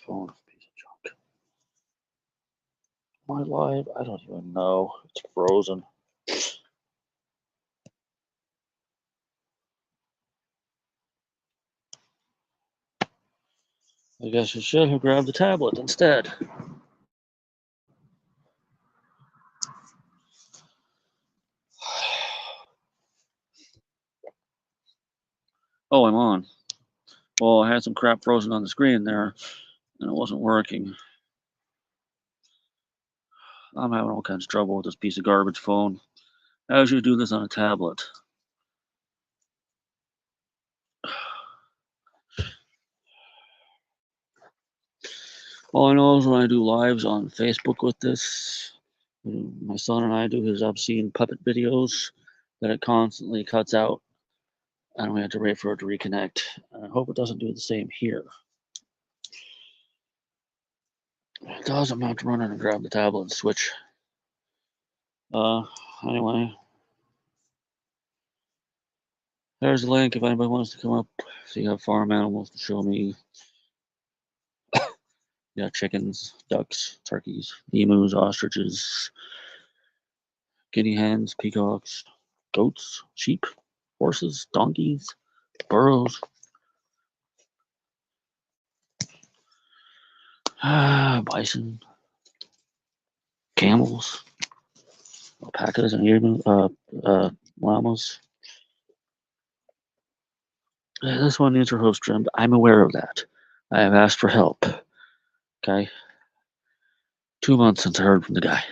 phone is a piece of junk. Am I live? I don't even know. It's frozen. I guess I should have grabbed the tablet instead. Oh, I'm on. Well, I had some crap frozen on the screen there, and it wasn't working. I'm having all kinds of trouble with this piece of garbage phone. How should you do this on a tablet? All I know is when I do lives on Facebook with this, my son and I do his obscene puppet videos, that it constantly cuts out, and we have to wait for it to reconnect. I hope it doesn't do the same here. It does. I'm about to run in and grab the tablet and switch. Anyway, there's the link if anybody wants to come up. So you have farm animals to show me. Yeah, chickens, ducks, turkeys, emus, ostriches, guinea hens, peacocks, goats, sheep, horses, donkeys, burros, bison, camels, alpacas, and llamas. This one needs her hooves trimmed. I'm aware of that. I have asked for help. Okay. 2 months since I heard from the guy.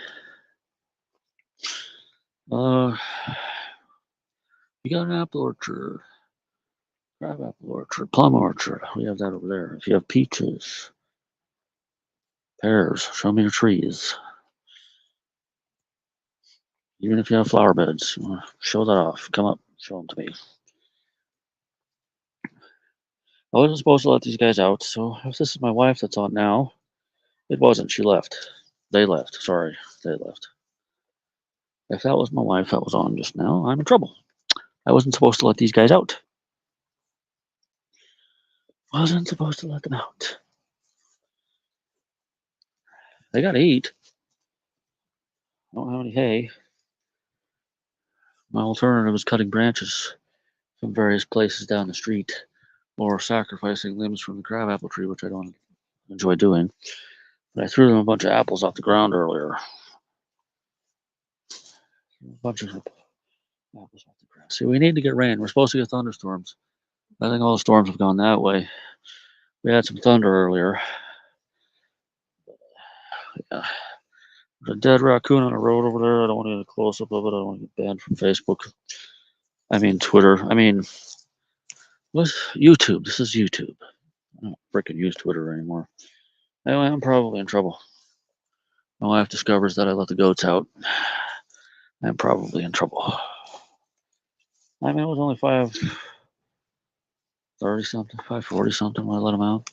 You got an apple orchard, crab apple orchard, plum orchard. We have that over there. If you have peaches, pears, show me your trees. Even if you have flower beds, you want to show that off. Come up, show them to me. I wasn't supposed to let these guys out, so if this is my wife that's on now, it wasn't. She left. They left. Sorry, they left. If that was my wife that was on just now, I'm in trouble. I wasn't supposed to let these guys out. Wasn't supposed to let them out. They gotta eat. I don't have any hay. My alternative is cutting branches from various places down the street, or sacrificing limbs from the crabapple tree, which I don't enjoy doing. But I threw them a bunch of apples off the ground earlier. A bunch of apples off the ground. See, we need to get rain. We're supposed to get thunderstorms. I think all the storms have gone that way. We had some thunder earlier. Yeah. There's a dead raccoon on the road over there. I don't want to get a close up of it. I don't want to get banned from Facebook. I mean Twitter. I mean, what's YouTube? This is YouTube. I don't freaking use Twitter anymore. Anyway, I'm probably in trouble. My wife discovers that I let the goats out. I'm probably in trouble. I mean, it was only 5:30 something, 5:40 something when I let them out.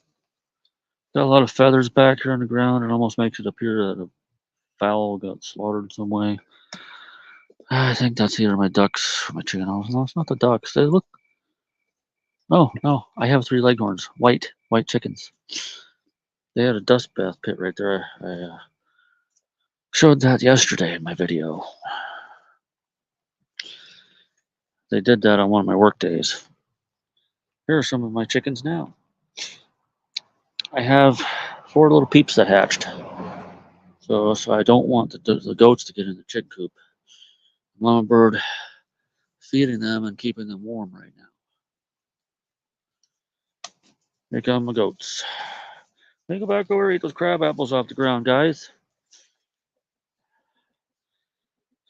Got a lot of feathers back here on the ground. It almost makes it appear that a fowl got slaughtered some way. I think that's either my ducks or my chicken hawks. No, it's not the ducks. They look. Oh no, I have 3 leghorns, white chickens. They had a dust bath pit right there. I showed that yesterday in my video. They did that on one of my work days. Here are some of my chickens now. I have 4 little peeps that hatched. So I don't want the goats to get in the chick coop. Mama bird feeding them and keeping them warm right now. Here come the goats. They go back over and eat those crab apples off the ground, guys.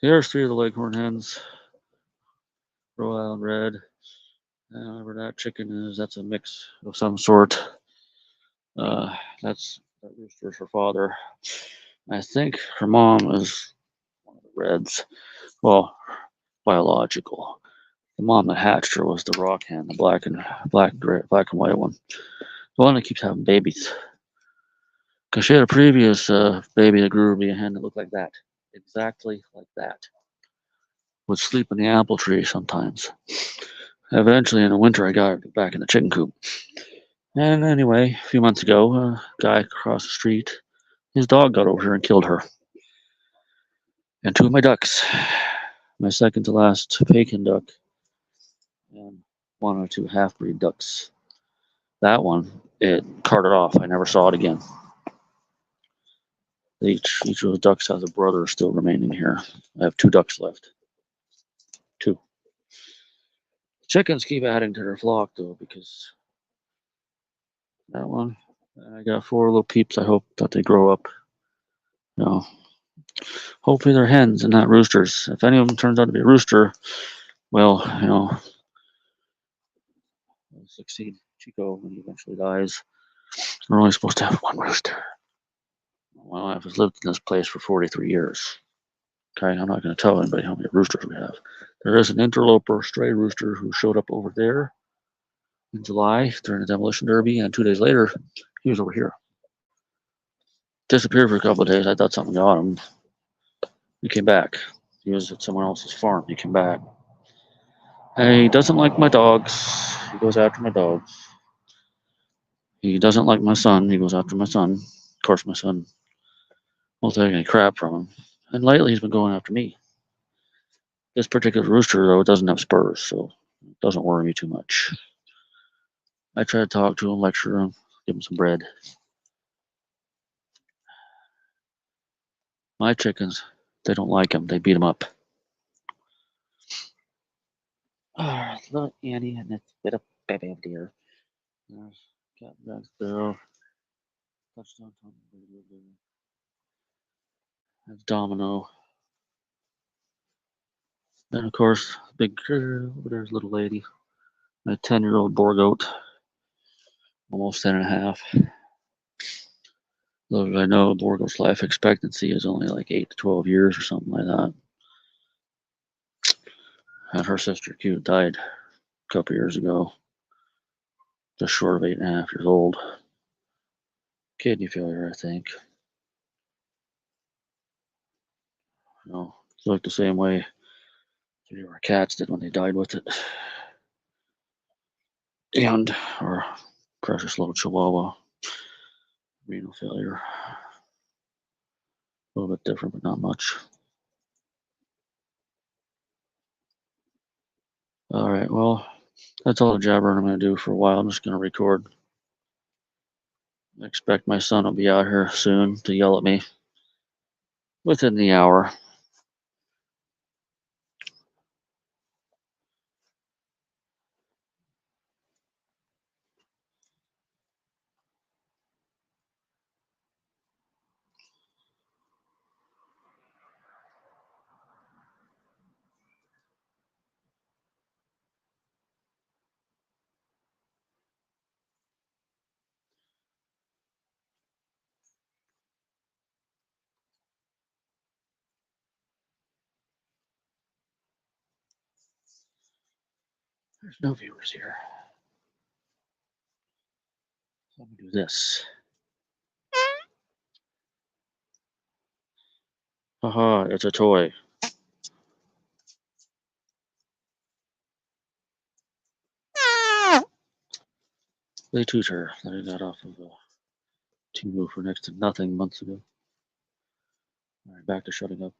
Here's 3 of the leghorn hens. Royal and red. And whatever that chicken is, that's a mix of some sort. That rooster's her father. I think her mom is one of the reds. Well, biological. The mom that hatched her was the rock hen, the black and white one. The one that keeps having babies. Because she had a previous baby that grew to be a hen that looked like that. Exactly like that. Would sleep in the apple tree sometimes. Eventually in the winter I got her back in the chicken coop. And anyway, a few months ago, a guy across the street, his dog got over here and killed her. And two of my ducks, my second to last Pekin duck, and one or two half breed ducks. That one, it carted off. I never saw it again. Each of those ducks has a brother still remaining here. I have two ducks left. Two. Chickens keep adding to their flock though, because that one, I got four little peeps. I hope that they grow up. You know, hopefully they're hens and not roosters. If any of them turns out to be a rooster, well, I'll succeed Chico when he eventually dies. We're only supposed to have one rooster. My wife has lived in this place for 43 years. Okay, I'm not going to tell anybody how many roosters we have. There is an interloper stray rooster who showed up over there in July during the demolition derby, and 2 days later, he was over here. Disappeared for a couple of days. I thought something got him. He came back. He was at someone else's farm. He came back. And he doesn't like my dogs. He goes after my dogs. He doesn't like my son. He goes after my son. Of course, my son won't take any crap from him. And lately, he's been going after me. This particular rooster, though, doesn't have spurs, so it doesn't worry me too much. I try to talk to him, lecture him, give him some bread. My chickens, they don't like him. They beat him up. Little Annie and this bit of baby deer. There's Cat Jack Sparrow. Touchdown Tom. That's Domino. And of course, big critter. Over there's little lady. My 10-year-old boar goat. Almost 10 and a half. Little I know, boar goat's life expectancy is only like 8 to 12 years or something like that. And her sister Cute died a couple years ago. Just short of 8.5 years old. Kidney failure, I think. It's like the same way 3 of our cats did when they died with it. And our precious little Chihuahua, renal failure. A little bit different, but not much. All right, well, that's all the jabbering I'm going to do for a while. I'm just going to record. I expect my son will be out here soon to yell at me within the hour. There's no viewers here. Let me do this. Haha, it's a toy. They tutor that I got off of Temu for next to nothing months ago. All right, back to shutting up.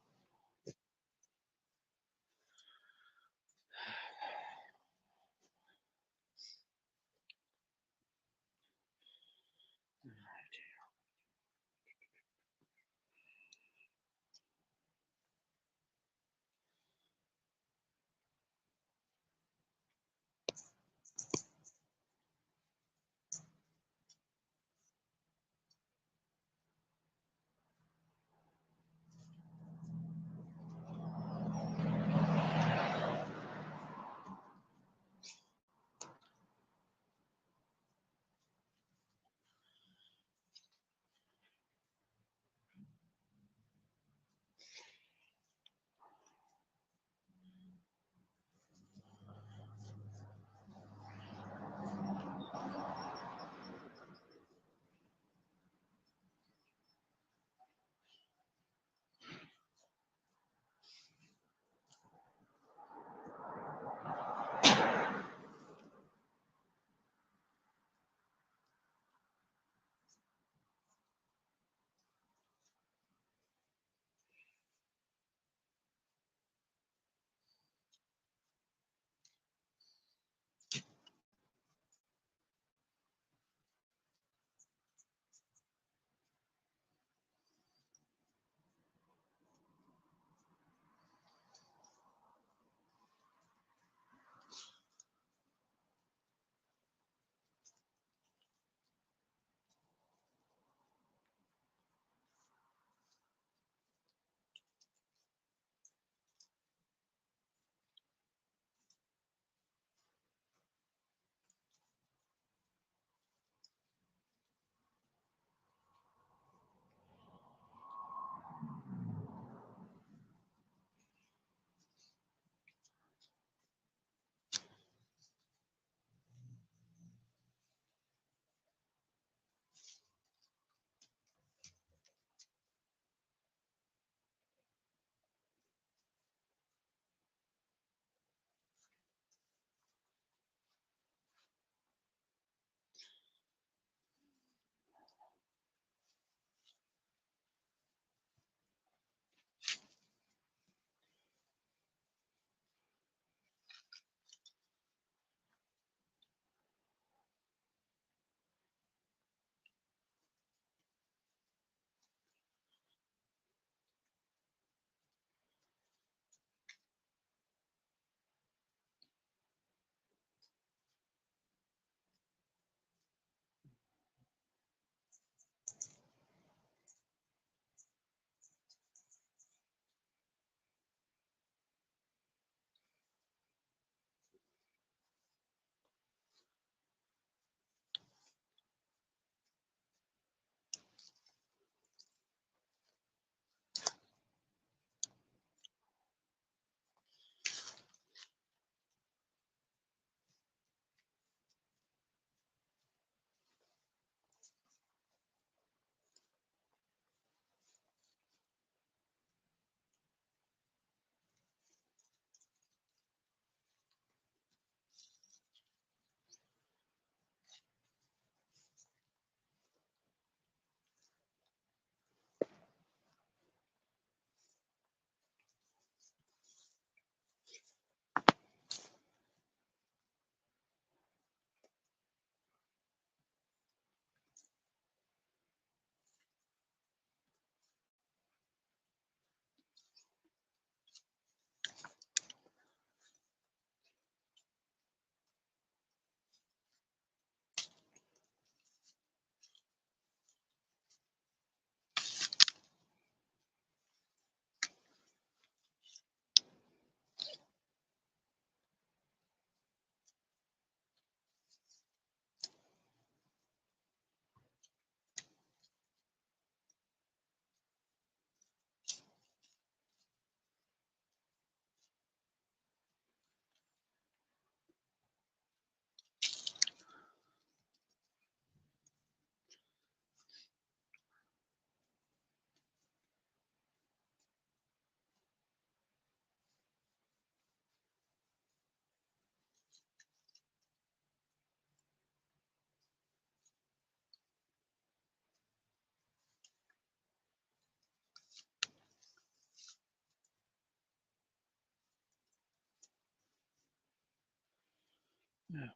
Yeah.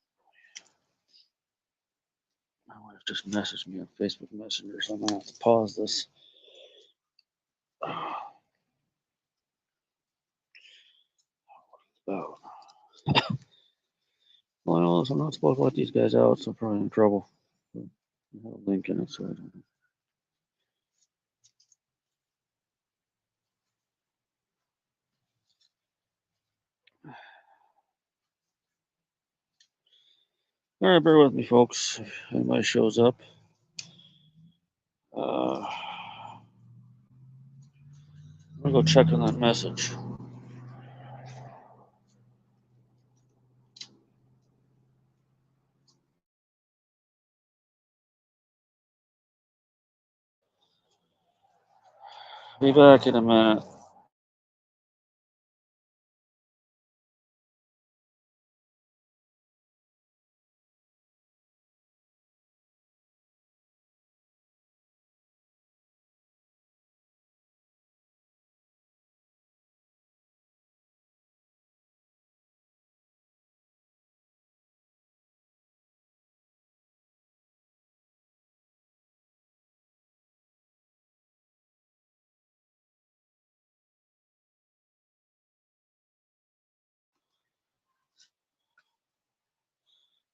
My wife just messaged me on Facebook Messenger, so I'm gonna have to pause this. About. Well, I know I'm not supposed to let these guys out, so I'm probably in trouble. I have a link in it, so I don't know. All right, bear with me, folks. If anybody shows up, I'm gonna go check on that message. Be back in a minute.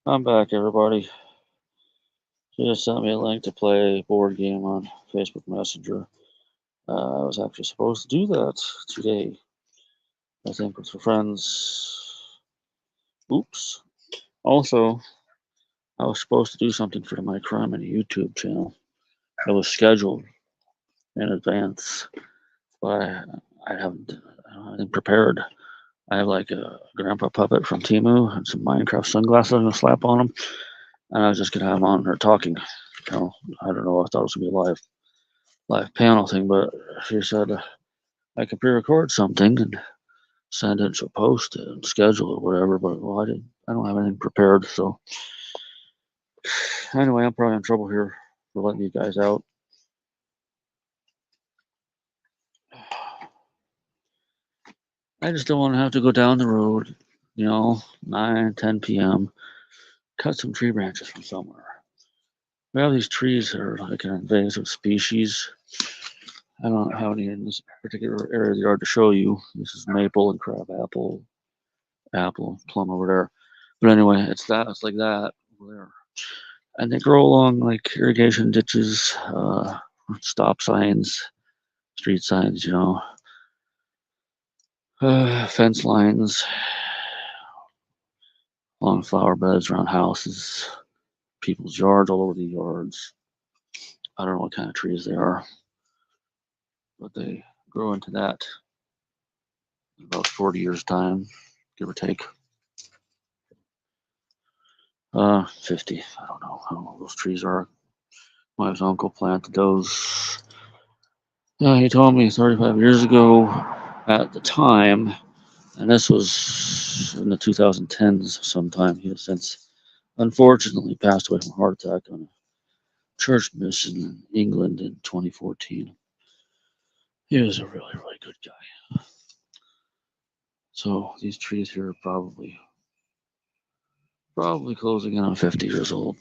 I'm back, everybody. She just sent me a link to play a board game on Facebook Messenger. I was actually supposed to do that today. I think with her friends. Oops. Also, I was supposed to do something for my Crime and YouTube channel. It was scheduled in advance, but I haven't prepared. I have like a grandpa puppet from Temu and some Minecraft sunglasses I'm gonna slap on him, and I was just gonna have him on there talking. You know, I don't know. I thought it was gonna be a live panel thing, but she said I could pre-record something and send it to post it and schedule it, whatever. But well, I don't have anything prepared. So anyway, I'm probably in trouble here for letting you guys out. I just don't want to have to go down the road, 9, 10 p.m., cut some tree branches from somewhere. We have these trees that are like an invasive species. I don't have any in this particular area of the yard to show you. This is maple and crab apple, plum over there. But anyway, it's like that over there. And they grow along like irrigation ditches, stop signs, street signs, fence lines, along flower beds around houses, people's yards, all over the yards. I don't know what kind of trees they are, but they grow into that in about 40 years' time, give or take. 50. I don't know how old those trees are. My uncle planted those. Yeah, he told me 35 years ago at the time, and this was in the 2010s sometime. He has since unfortunately passed away from a heart attack on a church mission in England in 2014. He was a really, really good guy. So these trees here are probably closing in on 50 years old.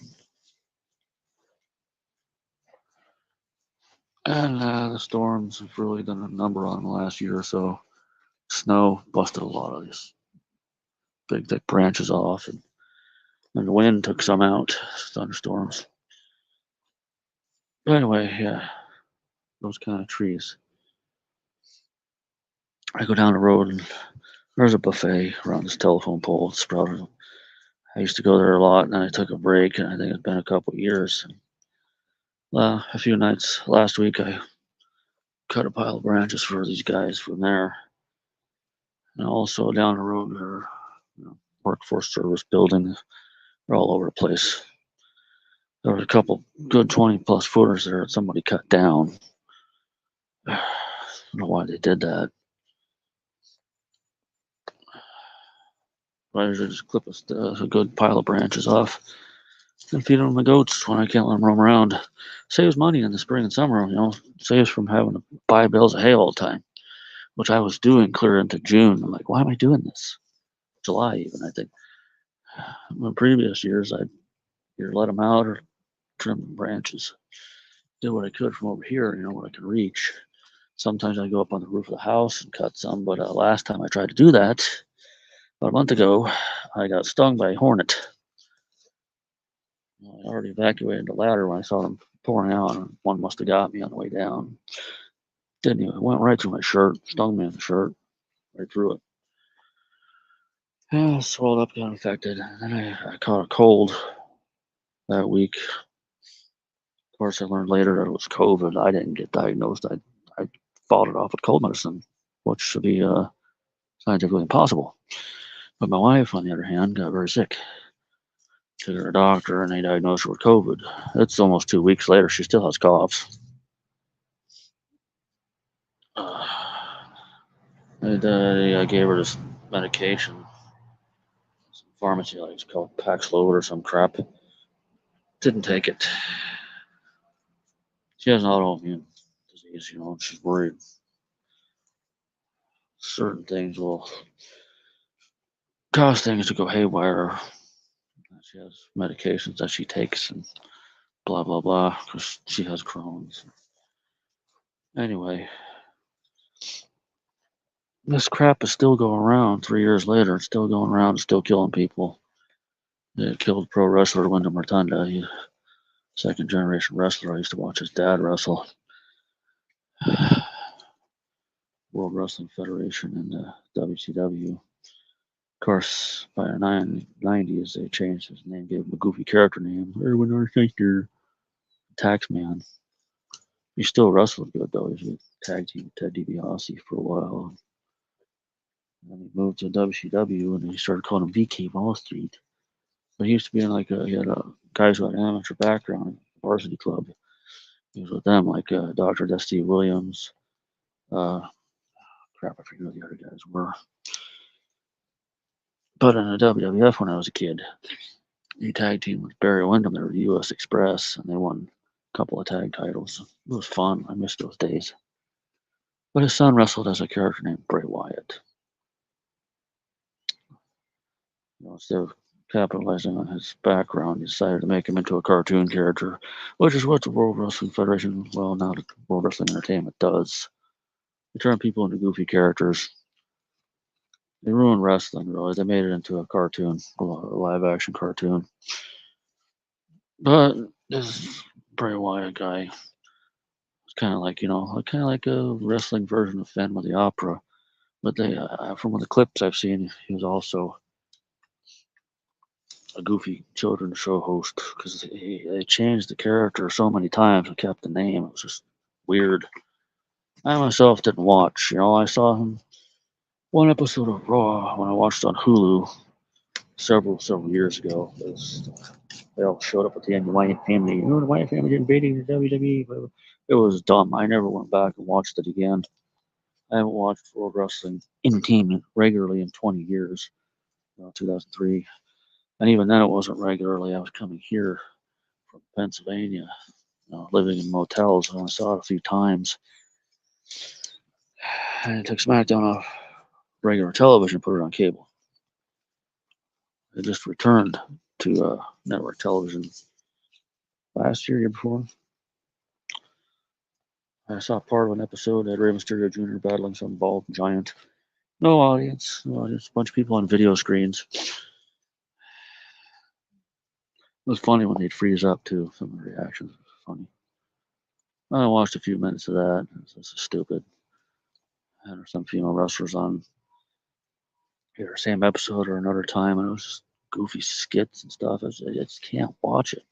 And the storms have really done a number on the last year or so. Snow busted a lot of these big, thick branches off, and the wind took some out, thunderstorms. But anyway, yeah, those kind of trees. I go down the road and there's a buffet around this telephone pole. It's probably, I used to go there a lot, and then I took a break, and I think it's been a couple of years. A few nights last week, I cut a pile of branches for these guys from there. And also down the road, there, workforce service building. They're all over the place. There was a couple good 20 plus footers there that somebody cut down. I don't know why they did that. But I should just clip a good pile of branches off and feed them to my goats when I can't let them roam around. Saves money in the spring and summer, saves from having to buy bales of hay all the time, which I was doing clear into June. I'm like, why am I doing this? July even, I think. In previous years, I'd either let them out or trim the branches. Did what I could from over here, what I could reach. Sometimes I go up on the roof of the house and cut some, but last time I tried to do that, about a month ago, I got stung by a hornet. I already evacuated the ladder when I saw them pouring out, and one must have got me on the way down. Didn't even, it went right through my shirt, stung me in the shirt, right through it. Yeah, swelled up, got infected. And then I caught a cold that week. Of course, I learned later that it was COVID. I didn't get diagnosed. I fought it off with cold medicine, which should be scientifically impossible. But my wife, on the other hand, got very sick. Took her to a doctor, and they diagnosed her with COVID. It's almost 2 weeks later. She still has coughs. They gave her this medication, some pharmacy, like it's called Paxlovid or some crap. Didn't take it. She has an autoimmune disease, and she's worried certain things will cause things to go haywire. She has medications that she takes and blah blah blah because she has Crohn's. Anyway, this crap is still going around 3 years later. It's still going around. It's still killing people. It killed pro wrestler Wyndham Rotunda. He's second generation wrestler. I used to watch his dad wrestle. World Wrestling Federation and WCW. Of course, by the 90s, they changed his name, gave him a goofy character name, Erwin Arthur, Taxman. He still wrestled good, though. He was a tag team with Ted DiBiase for a while. And then he moved to WCW, and he started calling him VK Wall Street. But he used to be in he had guys who had an amateur background, varsity club. He was with them, like Dr. Dusty Williams. Crap, I forget who the other guys were. But in the WWF, when I was a kid, he tag teamed with Barry Windham. They were the U.S. Express, and they won a couple of tag titles. It was fun. I missed those days. But his son wrestled as a character named Bray Wyatt. Instead of capitalizing on his background, he decided to make him into a cartoon character, which is what the World Wrestling Federation, well, now the World Wrestling Entertainment does. They turn people into goofy characters. They ruined wrestling, really. They made it into a cartoon, a live action cartoon. But this Bray Wyatt guy was kind of like, a wrestling version of Phantom of the Opera. But from the clips I've seen, he was also a goofy children's show host because they changed the character so many times and kept the name. It was just weird. I myself didn't watch. I saw him one episode of Raw when I watched on Hulu several years ago. They all showed up at the end. The Wyatt family. The Wyatt family invading the WWE. It was dumb. I never went back and watched it again. I haven't watched World Wrestling Entertainment regularly in 20 years. 2003. And even then, it wasn't regularly. I was coming here from Pennsylvania, living in motels. I only saw it a few times. And I took SmackDown off regular television, put it on cable. It just returned to network television last year before. I saw part of an episode that Rey Mysterio Jr. battling some bald giant. No audience. A bunch of people on video screens. It was funny when they'd freeze up, too. Some of the reactions was funny. I watched a few minutes of that. This is stupid. And there's some female wrestlers on either same episode or another time, and it was just goofy skits and stuff. I just can't watch it.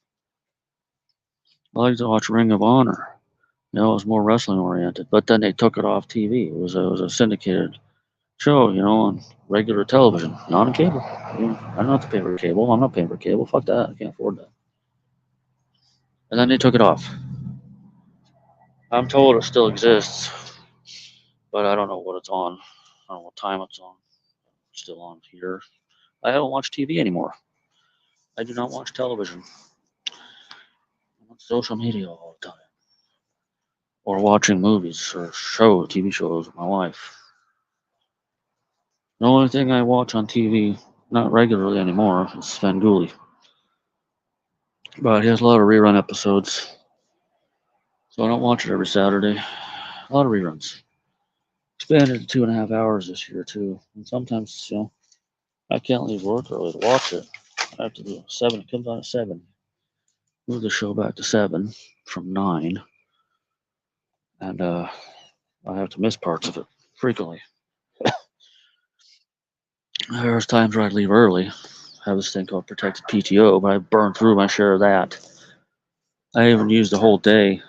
I like to watch Ring of Honor. It was more wrestling oriented, but then they took it off TV. It was a syndicated show, on regular television, not on cable. I don't have to pay for cable. I'm not paying for cable. Fuck that. I can't afford that. And then they took it off. I'm told it still exists, but I don't know what it's on. I don't know what time it's on. It's still on here. I haven't watched TV anymore. I do not watch television. I'm on social media all the time. Or watching movies or TV shows with my wife. The only thing I watch on TV Not regularly anymore. It's Svengoolie. But he has a lot of rerun episodes. So I don't watch it every Saturday. A lot of reruns. Expanded to 2.5 hours this year, too. And sometimes, I can't leave work early to watch it. I have to do 7. It comes on at 7. Move the show back to 7 from 9. And I have to miss parts of it frequently. There's times where I'd leave early. I have this thing called protected PTO, but I burned through my share of that. I even used the whole day,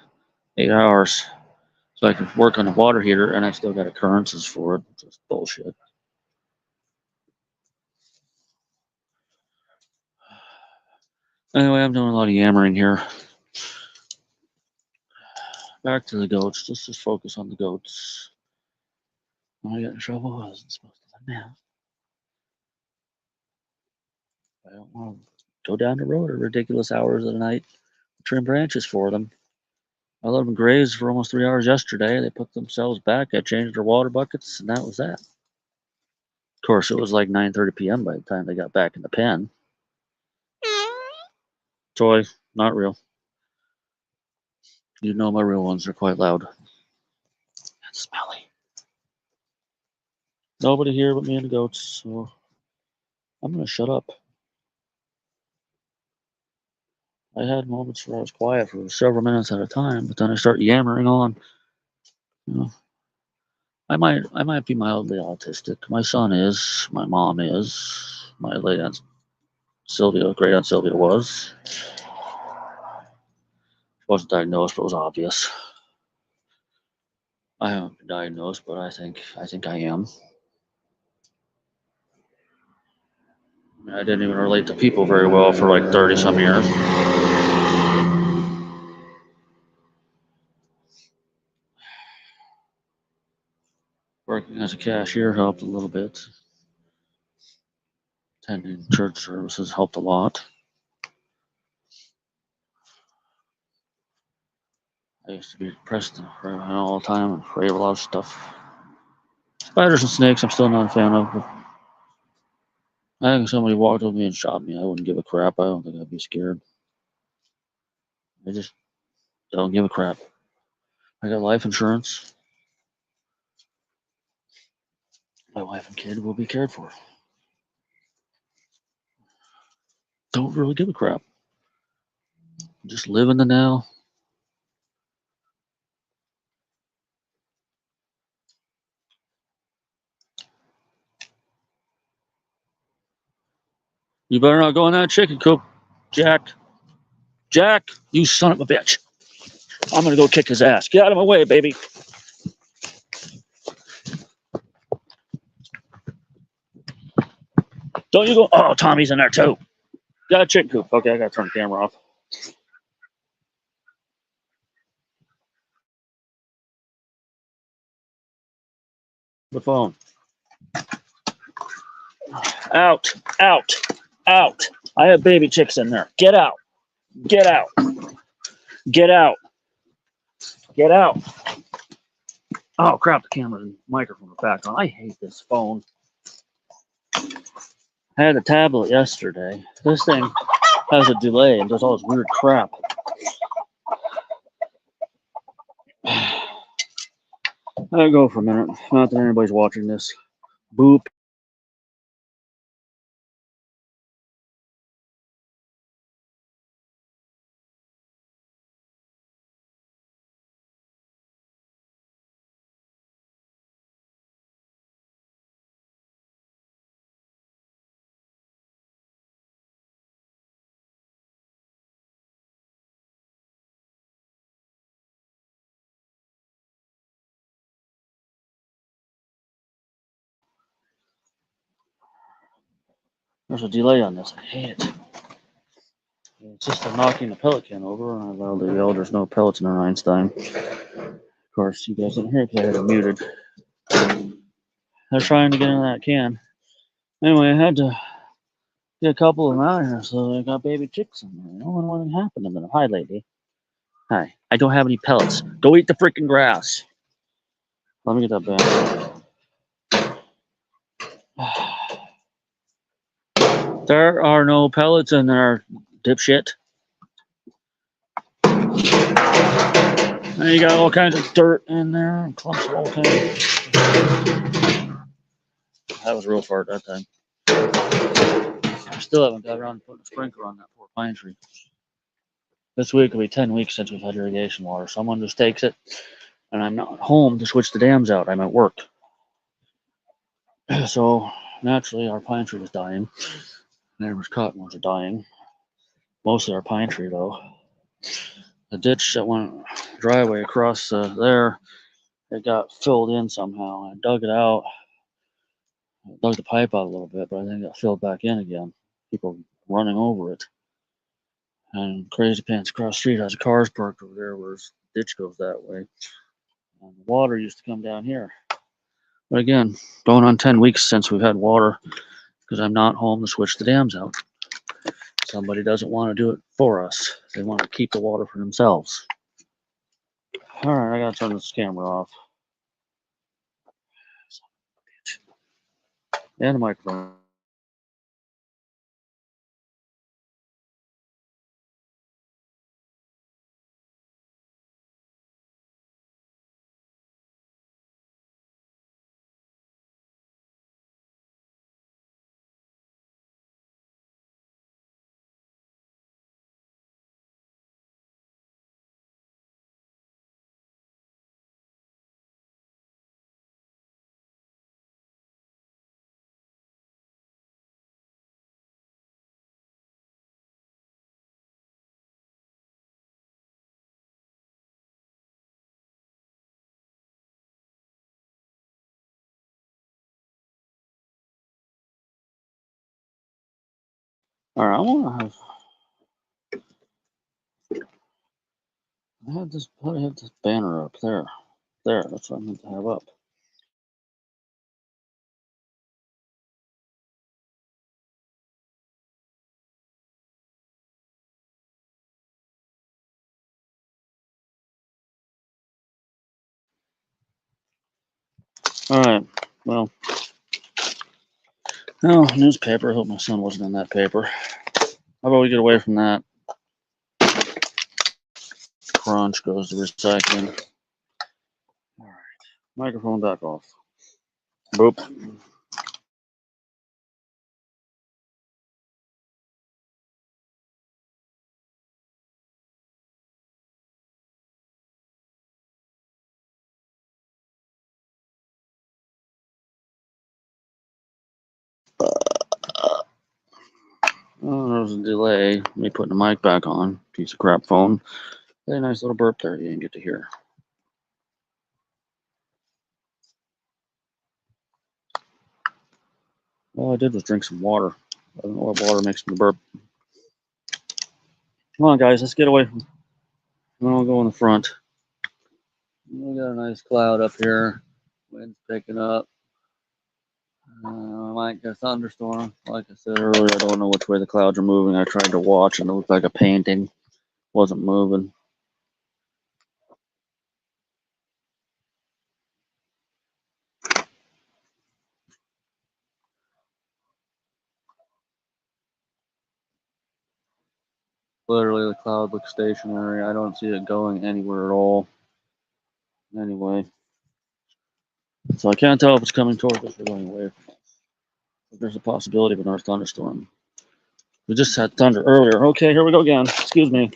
8 hours, so I could work on the water heater, and I still got occurrences for it. It's just bullshit. Anyway, I'm doing a lot of yammering here. Back to the goats. Let's just focus on the goats. When I got in trouble, I wasn't supposed to let now. I don't want to go down the road at ridiculous hours of the night, trim branches for them. I let them graze for almost 3 hours yesterday. They put themselves back. I changed their water buckets, and that was that. Of course, it was like 9:30 p.m. by the time they got back in the pen. Toy, not real. You know my real ones are quite loud and smelly. Nobody here but me and the goats, so I'm gonna shut up. I had moments where I was quiet for several minutes at a time, but then I start yammering on. I might be mildly autistic. My son is. My mom is. My late aunt Sylvia, great aunt Sylvia was. She wasn't diagnosed, but it was obvious. I haven't been diagnosed, but I think I am. I didn't even relate to people very well for like 30 some years. Working as a cashier helped a little bit. Attending church services helped a lot. I used to be depressed all the time and afraid of a lot of stuff. Spiders and snakes, I'm still not a fan of. But I think if somebody walked up to me and shot me, I wouldn't give a crap. I don't think I'd be scared. I just don't give a crap. I got life insurance. My wife and kid will be cared for. Don't really give a crap. Just live in the now. You better not go in that chicken coop, Jack. Jack, you son of a bitch. I'm gonna go kick his ass. Get out of my way, baby. Don't you go. Oh, Tommy's in there too. Got a chicken coop. Okay, I gotta turn the camera off. The phone. Out, out, out. I have baby chicks in there. Get out. Get out. Get out. Get out. Oh, crap, the camera and microphone are back on. I hate this phone. I had a tablet yesterday. This thing has a delay and does all this weird crap. I'll go for a minute. Not that anybody's watching this. Boop. There's a delay on this. I hate it. It's just a knocking the pellet can over, and I loudly yelled, "There's no pellets in our Einstein." Of course, you guys didn't hear it because I had it muted. They're trying to get in that can. Anyway, I had to get a couple of them out of here, so I got baby chicks in there. You know, what happened to them? Hi, lady. Hi. I don't have any pellets. Go eat the freaking grass. Let me get that back. There are no pellets in there, dipshit. And you got all kinds of dirt in there and clumps of all kinds. That was a real fart that time. I still haven't got around to putting a sprinkler on that poor pine tree. This week will be 10 weeks since we've had irrigation water. Someone just takes it, and I'm not home to switch the dams out. I'm at work. So naturally, our pine tree was dying. Neighbors' cottonwoods are dying. Mostly our pine tree, though. The ditch that went driveway across there, it got filled in somehow. I dug it out, dug the pipe out a little bit, but I think it got filled back in again. People running over it. And Crazy Pants across the street has cars parked over there where his ditch goes that way. And the water used to come down here. But again, going on 10 weeks since we've had water because I'm not home to switch the dams out. Somebody doesn't want to do it for us. They want to keep the water for themselves. All right, I gotta turn this camera off. And the microphone. All right, I had this banner up there. There, that's what I meant to have up. All right, well, no newspaper. I hope my son wasn't in that paper. How about we get away from that? Crunch goes to recycling. All right, microphone back off. Boop. Oh, there's a delay. Me putting the mic back on. Piece of crap phone. Very nice little burp there. You didn't get to hear. All I did was drink some water. I don't know what water makes me burp. Come on, guys, let's get away from. I'll go in the front. We got a nice cloud up here. Wind's picking up. I might get a thunderstorm. Like I said earlier, I don't know which way the clouds are moving. I tried to watch and it looked like a painting. Wasn't moving. Literally, the cloud looks stationary. I don't see it going anywhere at all. Anyway. So I can't tell if it's coming towards us or going away from us. But there's a possibility of another thunderstorm. We just had thunder earlier. Okay, here we go again. Excuse me.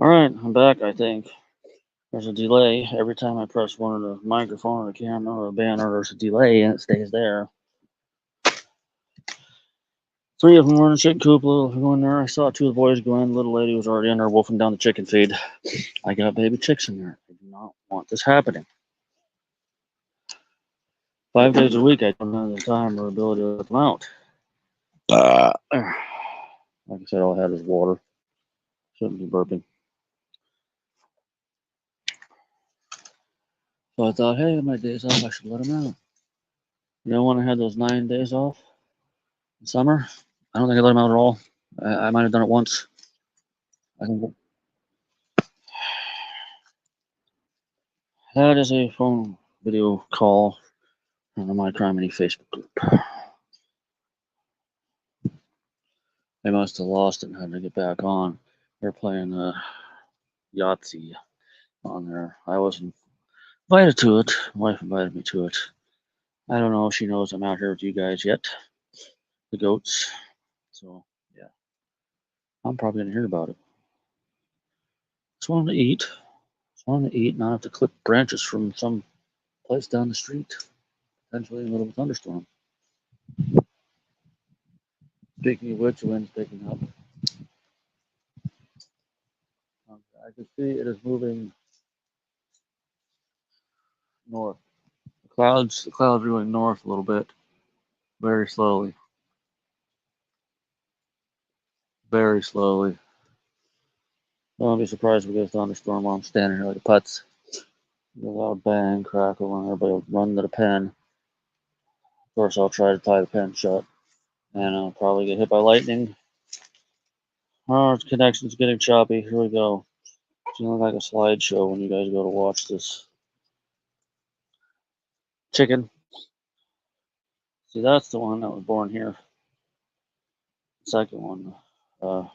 All right, I'm back, I think. There's a delay. Every time I press one of the microphone or the camera or a banner, there's a delay and it stays there. 3 of them were in the chicken coop. Little go in there. I saw 2 of the boys go in. Little lady was already in there wolfing down the chicken feed. I got baby chicks in there. I do not want this happening. 5 days a week, I don't have the time or ability to let them out. Like I said, all I had is water. Shouldn't be burping. So I thought, hey, my days off, I should let them out. You know, when I had those 9 days off in summer, I don't think I let them out at all. I might have done it once. I think that is a phone video call on the My Crime Mini Facebook group. They must have lost it and had to get back on. They're playing Yahtzee on there. I wasn't invited to it. My wife invited me to it. I don't know if she knows I'm out here with you guys yet, the goats. So, yeah, I'm probably going to hear about it. Just wanted to eat. Not have to clip branches from some place down the street, potentially in the middle of a thunderstorm. Speaking of which, the wind's picking up. I can see it is moving north. The clouds are going north a little bit, very slowly. Very slowly. Don't be surprised if we get a thunderstorm while I'm standing here like a putz. A loud bang, crackle, and everybody will run to the pen. Of course, I'll try to tie the pen shut, and I'll probably get hit by lightning. Oh, the connection's getting choppy. Here we go. It's gonna look like a slideshow when you guys go to watch this. Chicken. See, that's the one that was born here. The second one, from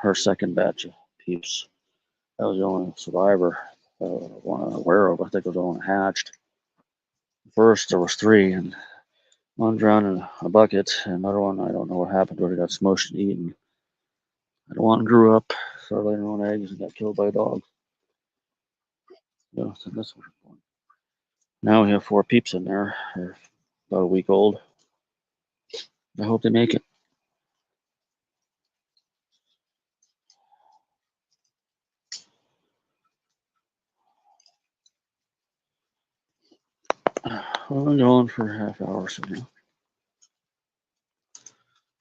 her second batch of peeps. That was the only survivor one I'm aware of. I think it was the one hatched. First, there was 3, and one drowned in a bucket, and another one, I don't know what happened to her. He got smushed and eaten. And one grew up, started laying her own eggs, and got killed by a dog. Yeah, so that's what we're going. Now we have 4 peeps in there. They're about a week old. I hope they make it. Well, I'm going for a half hour or so now.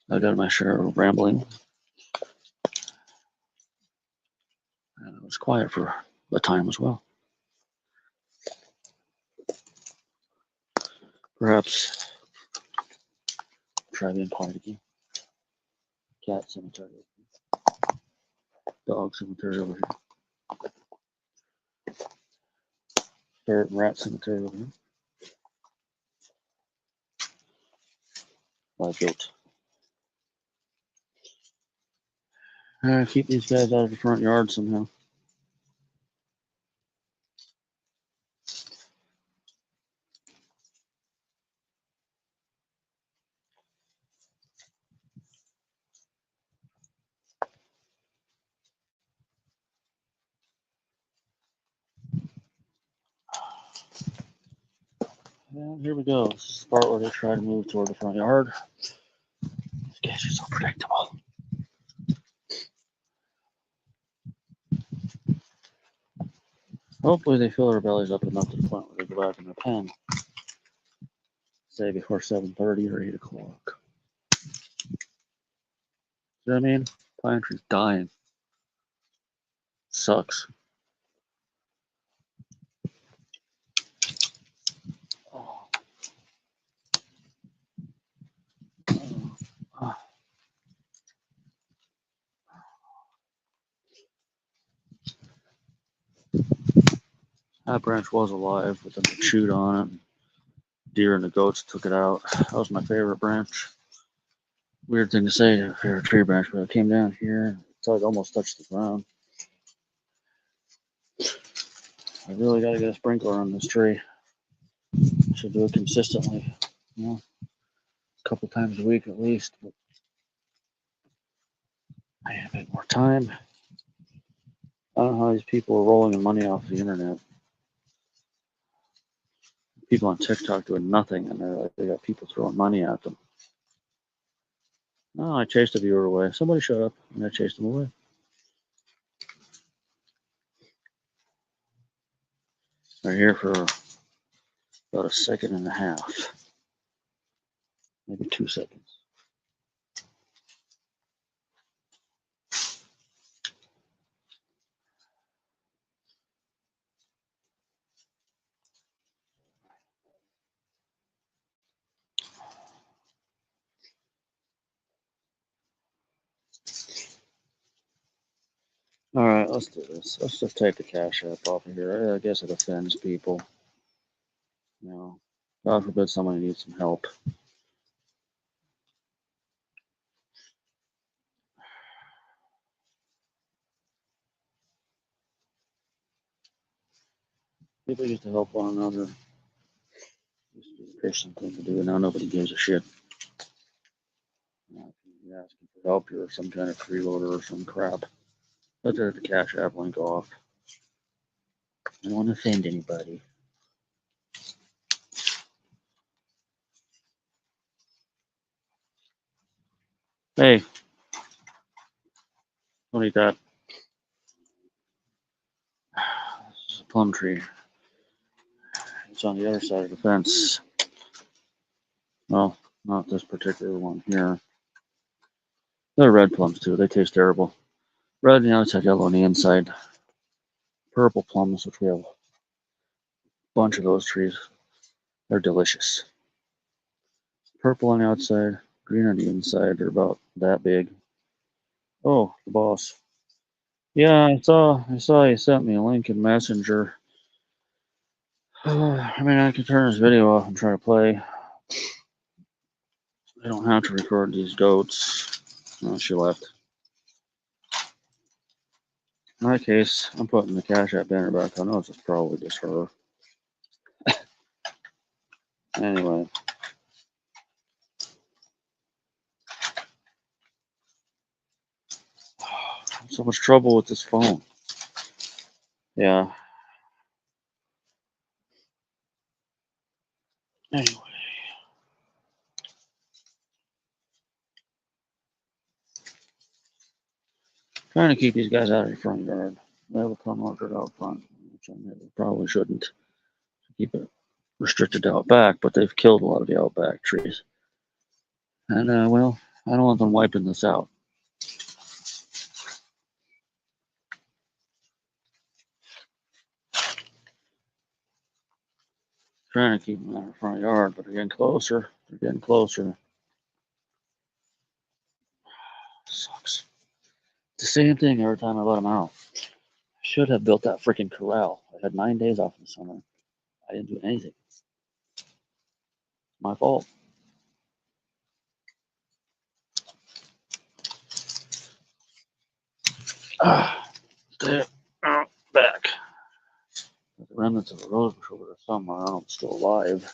I got my share of rambling. And it was quiet for a time as well. Perhaps try being quiet again. Cat cemetery. Dog cemetery over here. Ferret and rat cemetery over here. Live goats. Keep these guys out of the front yard somehow. And here we go. This is the part where they try to move toward the front yard. These guys are so predictable. Hopefully they fill their bellies up enough to the point where they go back in their pen. Say before 7:30 or 8 o'clock. See what I mean? Pine tree's dying. Sucks. Oh. That branch was alive, but then they chewed on it. Deer and the goats took it out. That was my favorite branch. Weird thing to say, favorite tree branch, but I came down here until it almost touched the ground. I really got to get a sprinkler on this tree. I should do it consistently, a couple times a week at least. But I have a bit more time. I don't know how these people are rolling money off the internet. People on TikTok doing nothing, and they're like, they got people throwing money at them. No, I chased a viewer away. Somebody showed up, and I chased them away. They're here for about a second and a half, maybe 2 seconds. All right, let's do this. Let's just take the Cash App off of here. I guess it offends people. You know, God forbid somebody needs some help. People used to help one another. Used to be a Christian thing to do. Now nobody gives a shit. You know, if you're asking for help, you're some kind of freeloader or some crap. Let's take the Cash App link off. I don't want to offend anybody. Hey, don't eat that. This is a plum tree. It's on the other side of the fence. Well, not this particular one here. They're red plums too. They taste terrible. Red on the outside, yellow on the inside. Purple plums, which we have a bunch of those trees. They're delicious. Purple on the outside, green on the inside. They're about that big. Oh, the boss. Yeah, I saw you sent me a link in Messenger. I mean, I could turn this video off and try to play. I don't have to record these goats. Oh, she left. In my case, I'm putting the Cash App banner back. I know it's probably just her. Anyway. So much trouble with this phone. Yeah. Anyway. Trying to keep these guys out of your front yard. They have a plum orchard out front, which I probably shouldn't. Keep it restricted to out back, but they've killed a lot of the out back trees. And, well, I don't want them wiping this out. Trying to keep them out of the front yard, but they're getting closer. They're getting closer. Sucks. It's the same thing every time I let them out. I should have built that freaking corral. I had 9 days off in the summer. I didn't do anything. My fault. Stay out back. The remnants of a rose bush over the summer. I don't know if it's still alive.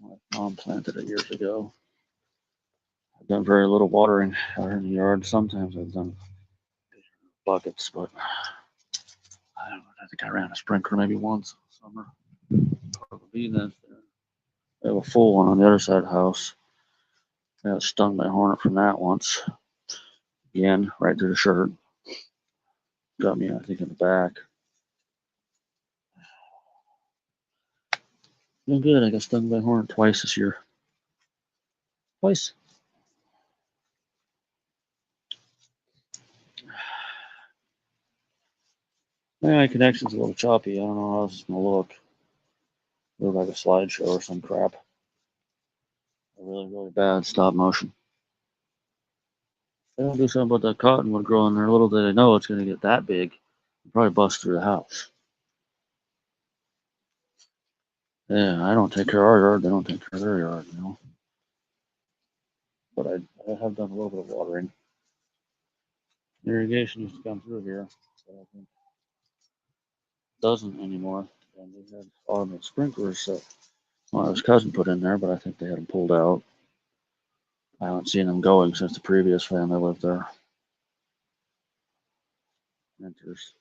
My mom planted it years ago. I've done very little watering out in the yard. Sometimes I've done buckets, but I don't know. I think I ran a sprinkler maybe once in the summer. Probably that. I have a full one on the other side of the house. I got stung by a hornet from that once. Again, right through the shirt. Got me, I think, in the back. Doing good. I got stung by a hornet twice this year. Twice. My connection's a little choppy. I don't know how this is going to look. Look like a slideshow or some crap. Really, really bad stop motion. They don't do something about that cottonwood growing there. Little do they know it's going to get that big. Probably bust through the house. Yeah, I don't take care of our yard. They don't take care of their yard, you know. But I have done a little bit of watering. Irrigation used to come through here, but I think it doesn't anymore. And they had automated sprinklers that his cousin put in there, but I think they had them pulled out. I haven't seen them going since the previous family lived there. Renters.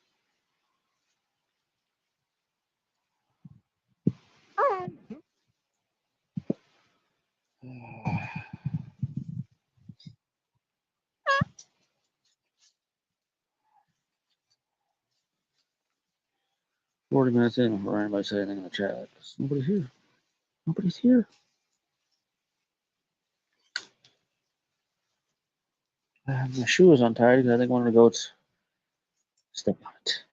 40 minutes in before anybody say anything in the chat. Nobody's here. Nobody's here. My shoe is untied because I think one of the goats stepped on it.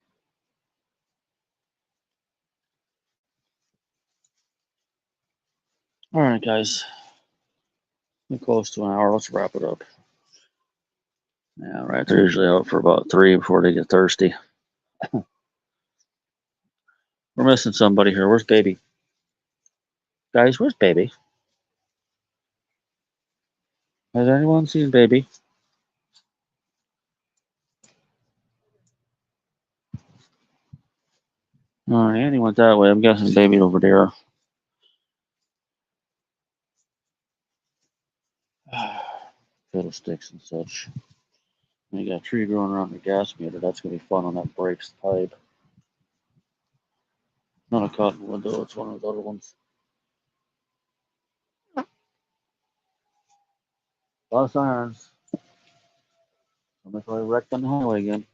All right, guys. We're close to an hour. Let's wrap it up. Yeah, right. They're usually out for about 3 before they get thirsty. We're missing somebody here. Where's Baby? Guys, where's Baby? Has anyone seen Baby? All right, Andy went that way. I'm guessing Baby over there. Fiddlesticks and such. And you got a tree growing around the gas meter. That's going to be fun when that breaks the pipe. Not a cotton window. It's one of those other ones. A lot of sirens. Somebody probably wrecked on the highway again.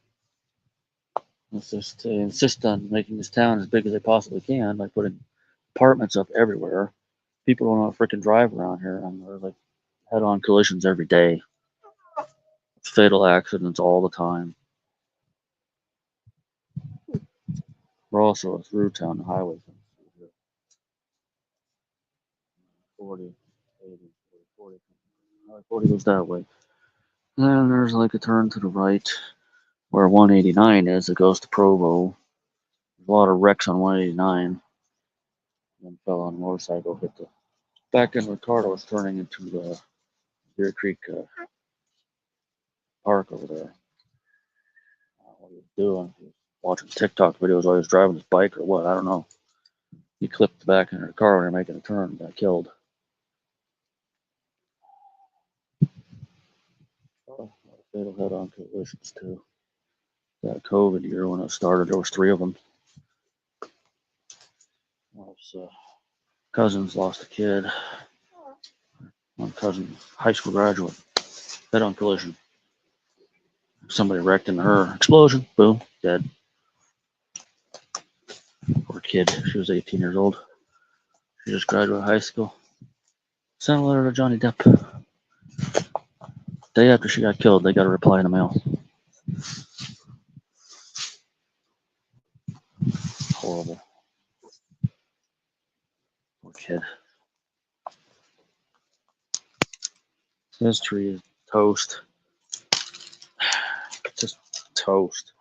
Let's just insist on making this town as big as they possibly can by putting apartments up everywhere. People don't know how to freaking drive around here, and there's like head-on collisions every day. Fatal accidents all the time. We're also a through town, the highway. 40, 80, 40. 40 goes that way. And there's like a turn to the right where 189 is. It goes to Provo. There's a lot of wrecks on 189. One fell on a motorcycle, hit the back end. Ricardo was turning into the Deer Creek Park over there. What he was doing, he was watching TikTok videos while he was driving his bike or what, I don't know. He clipped the back end of the car when they were making a turn and got killed. Fatal head-on collisions too. That COVID year when it started, there was 3 of them. His cousins lost a kid. One cousin, high school graduate, head-on collision. Somebody wrecked into her. Explosion. Boom. Dead. Poor kid. She was 18 years old. She just graduated high school. Sent a letter to Johnny Depp. Day after she got killed, they got a reply in the mail. Horrible. Poor kid. This tree is toast. Just toast.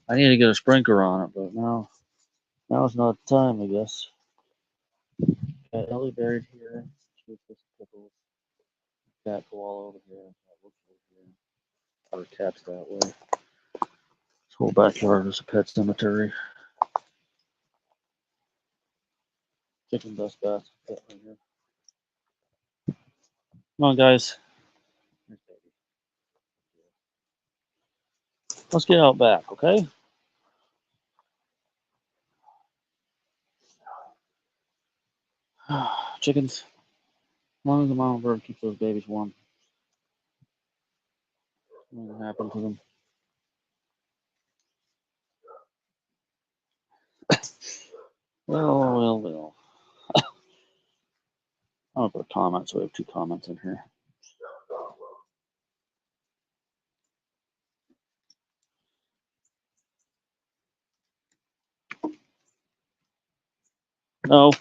I need to get a sprinkler on it, but now's not the time, I guess. Got Ellie buried here. Pickles. Cat koala over here. Our cat's that way. This whole backyard is a pet cemetery. Chicken dust bath pet right here. Come on, guys. Let's get out back, okay? Chickens. As long as the mama bird keeps those babies warm. Nothing will happen to them. Well. I'm gonna put a comment, so we have 2 comments in here. No.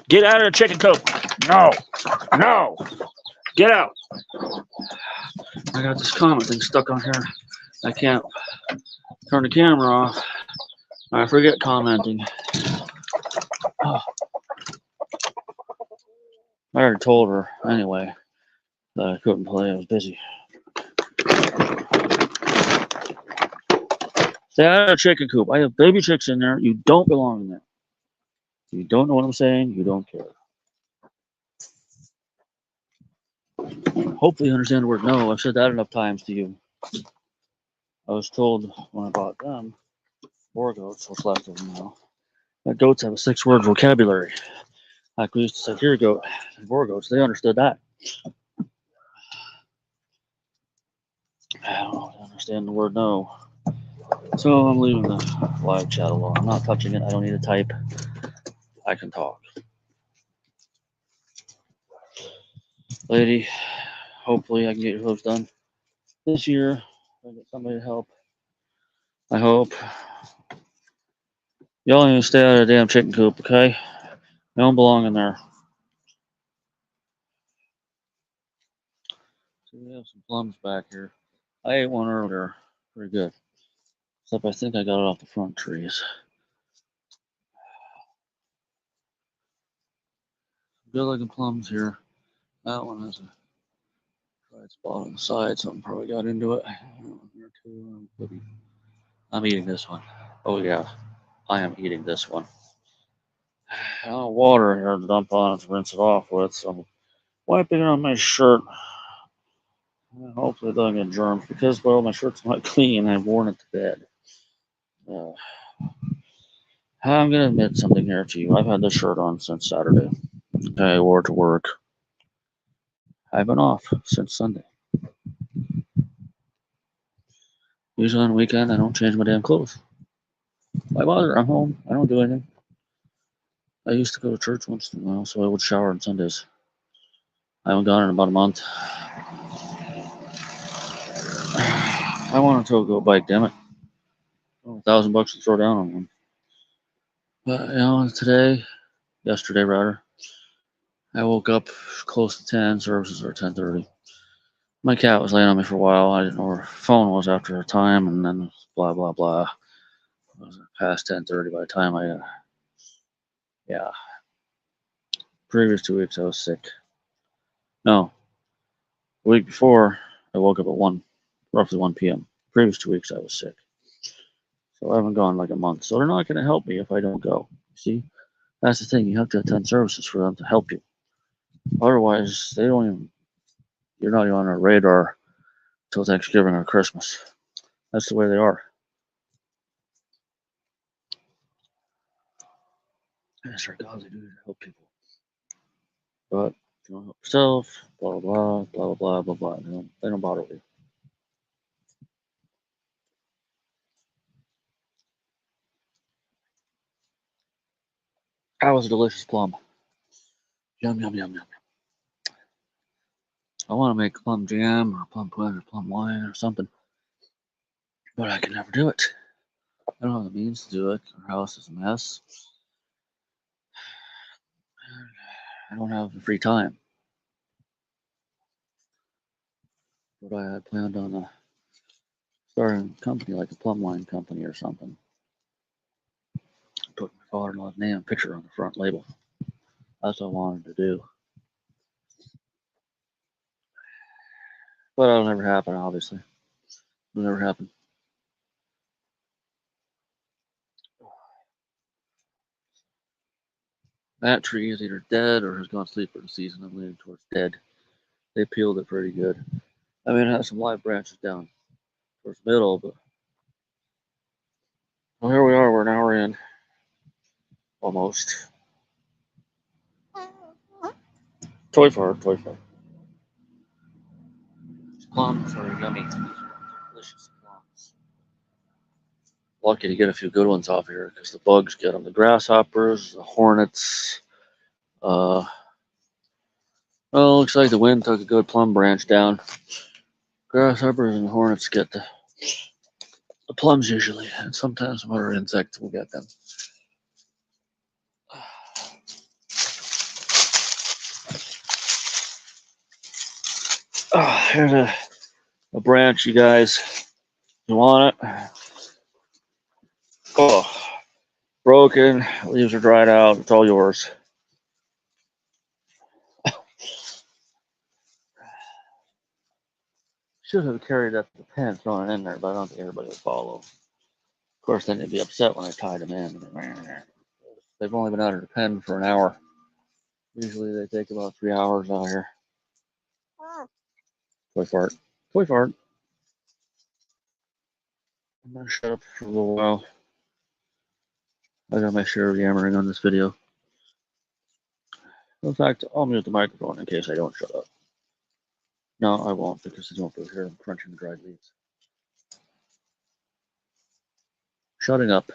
Get out of the chicken coop. No. Get out. I got this comment thing stuck on here. I can't turn the camera off. I forget commenting. Oh. I already told her anyway that I couldn't play. I was busy. Stay out of the chicken coop. I have baby chicks in there. You don't belong in there. You don't know what I'm saying. You don't care. Hopefully you understand the word no. I've said that enough times to you. I was told when I bought them Boar goats, what's left of them now. Goats have a 6-word vocabulary. Like we used to say, here goat, and boar goats, they understood that. I don't understand the word no. So I'm leaving the live chat alone. I'm not touching it. I don't need to type. I can talk. Lady, hopefully I can get your hooves done this year. I get somebody to help. I hope. Y'all need to stay out of the damn chicken coop, okay? You don't belong in there. So we have some plums back here. I ate one earlier. Pretty good. Except I think I got it off the front trees. Good looking plums here. That one has a dried spot on the side. Something probably got into it. I'm eating this one. Oh yeah, I am eating this one. Water here to dump on it to rinse it off with. So I'm wiping it on my shirt. Hopefully it doesn't get germs because, well, my shirt's not clean. I've worn it to bed. I'm going to admit something here to you. I've had this shirt on since Saturday. I wore it to work. I've been off since Sunday. Usually on the weekend, I don't change my damn clothes. Why bother? I'm home. I don't do anything. I used to go to church once in a while, so I would shower on Sundays. I haven't gone in about a month. I want to go bike, damn it. $1,000 to throw down on one. But, yesterday rather, I woke up close to 10, services are 10:30. My cat was laying on me for a while. I didn't know where her phone was after a time, and then blah, blah, blah. It was past 10:30 by the time yeah. Previous 2 weeks, I was sick. No, the week before, I woke up at roughly 1 p.m. Previous 2 weeks, I was sick. So I haven't gone like a month. So they're not going to help me if I don't go. See, that's the thing. You have to attend services for them to help you. Otherwise, you're not even on their radar till Thanksgiving or Christmas. That's the way they are. It's their godly duty to help people. But if you don't help yourself, blah, blah, blah, blah, blah, blah, blah. They don't bother with you. That was a delicious plum. Yum, yum, yum, yum. I want to make plum jam or plum pudding or plum wine or something, but I can never do it. I don't have the means to do it. Our house is a mess. I don't have the free time. But I had planned on starting a company like a plum wine company or something. Put my father-in-law's name and picture on the front label. That's what I wanted to do. But that'll never happen, obviously. It'll never happen. That tree is either dead or has gone to sleep for the season. I'm leaning towards dead. They peeled it pretty good. I mean, it has some live branches down towards the middle, but well, here we are. We're an hour in. Almost. Toy fart, toy fart. These plums are yummy. Delicious plums. Lucky to get a few good ones off here because the bugs get them. The grasshoppers, the hornets. Well, looks like the wind took a good plum branch down. Grasshoppers and hornets get the plums usually, and sometimes some other insects will get them. Here's a branch, you guys. You want it? Oh, broken. Leaves are dried out. It's all yours. Should have carried up the pen, thrown it in there, but I don't think everybody would follow. Of course, then they'd be upset when I tied them in. They've only been out of the pen for an hour. Usually they take about 3 hours out here. Toy fart. Toy fart. I'm gonna shut up for a little while. I gotta make sure yammering on this video. In fact, I'll mute the microphone in case I don't shut up. No, I won't because I don't hear them crunching the dried leaves. Shutting up.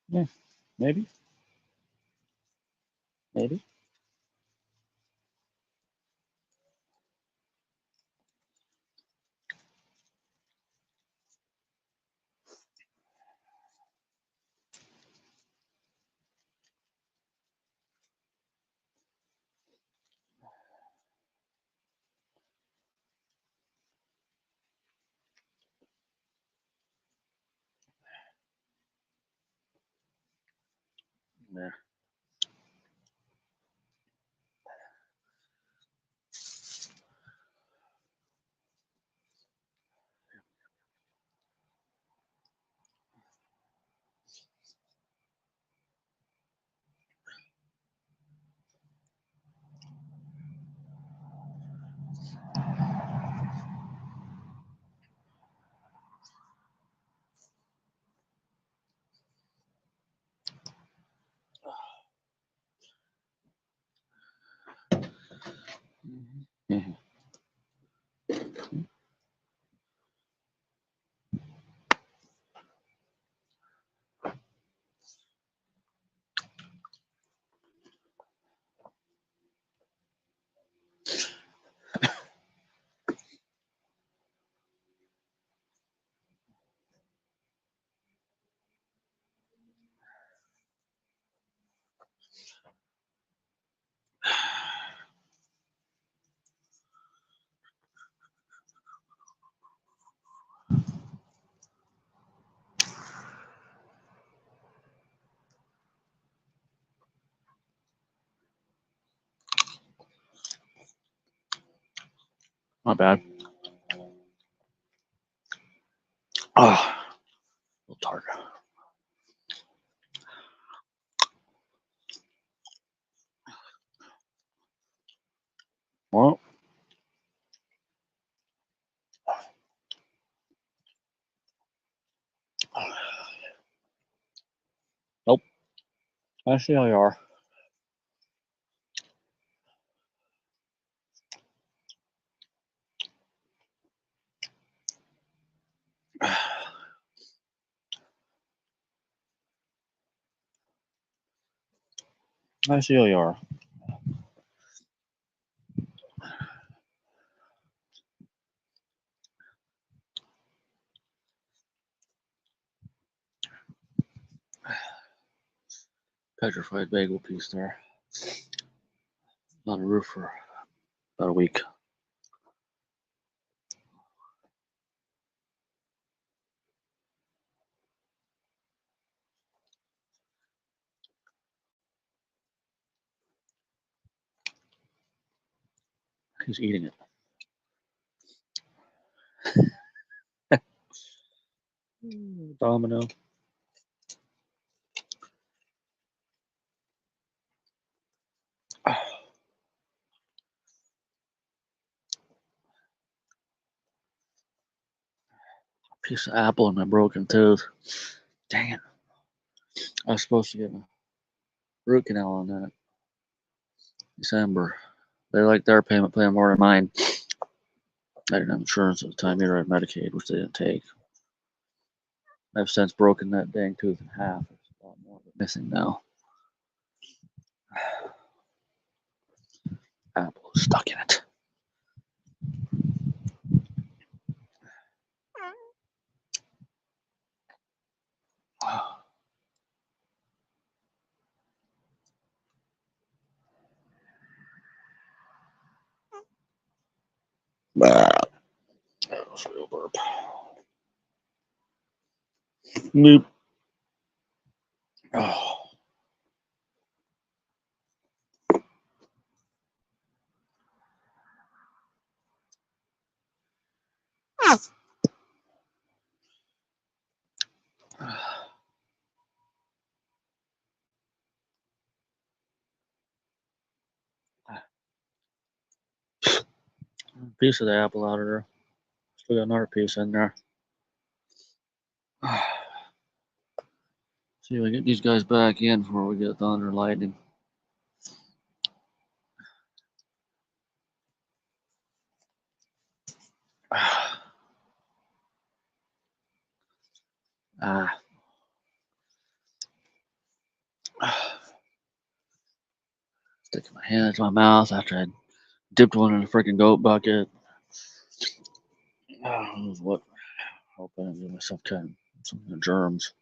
Yeah, maybe. Maybe. Yeah. Yeah. Not bad. Ah, a little tart. Well, nope. I see how you are. I see how you are. Petrified bagel piece there. On the roof for about a week. He's eating it. Domino. Piece of apple in my broken tooth. Dang it. I was supposed to get a root canal on that December. They like their payment plan more than mine. I didn't have insurance at the time, either I had Medicaid, which they didn't take. I've since broken that dang tooth in half. There's a lot more of it missing now. Apple is stuck in it. That was a real burp. Nope. Oh. piece of the apple out of there. Still got another piece in there. See if we get these guys back in before we get thunder and lightning. Sticking my hand into my mouth after I dipped one in a freaking goat bucket. What? I hope I didn't give myself some germs.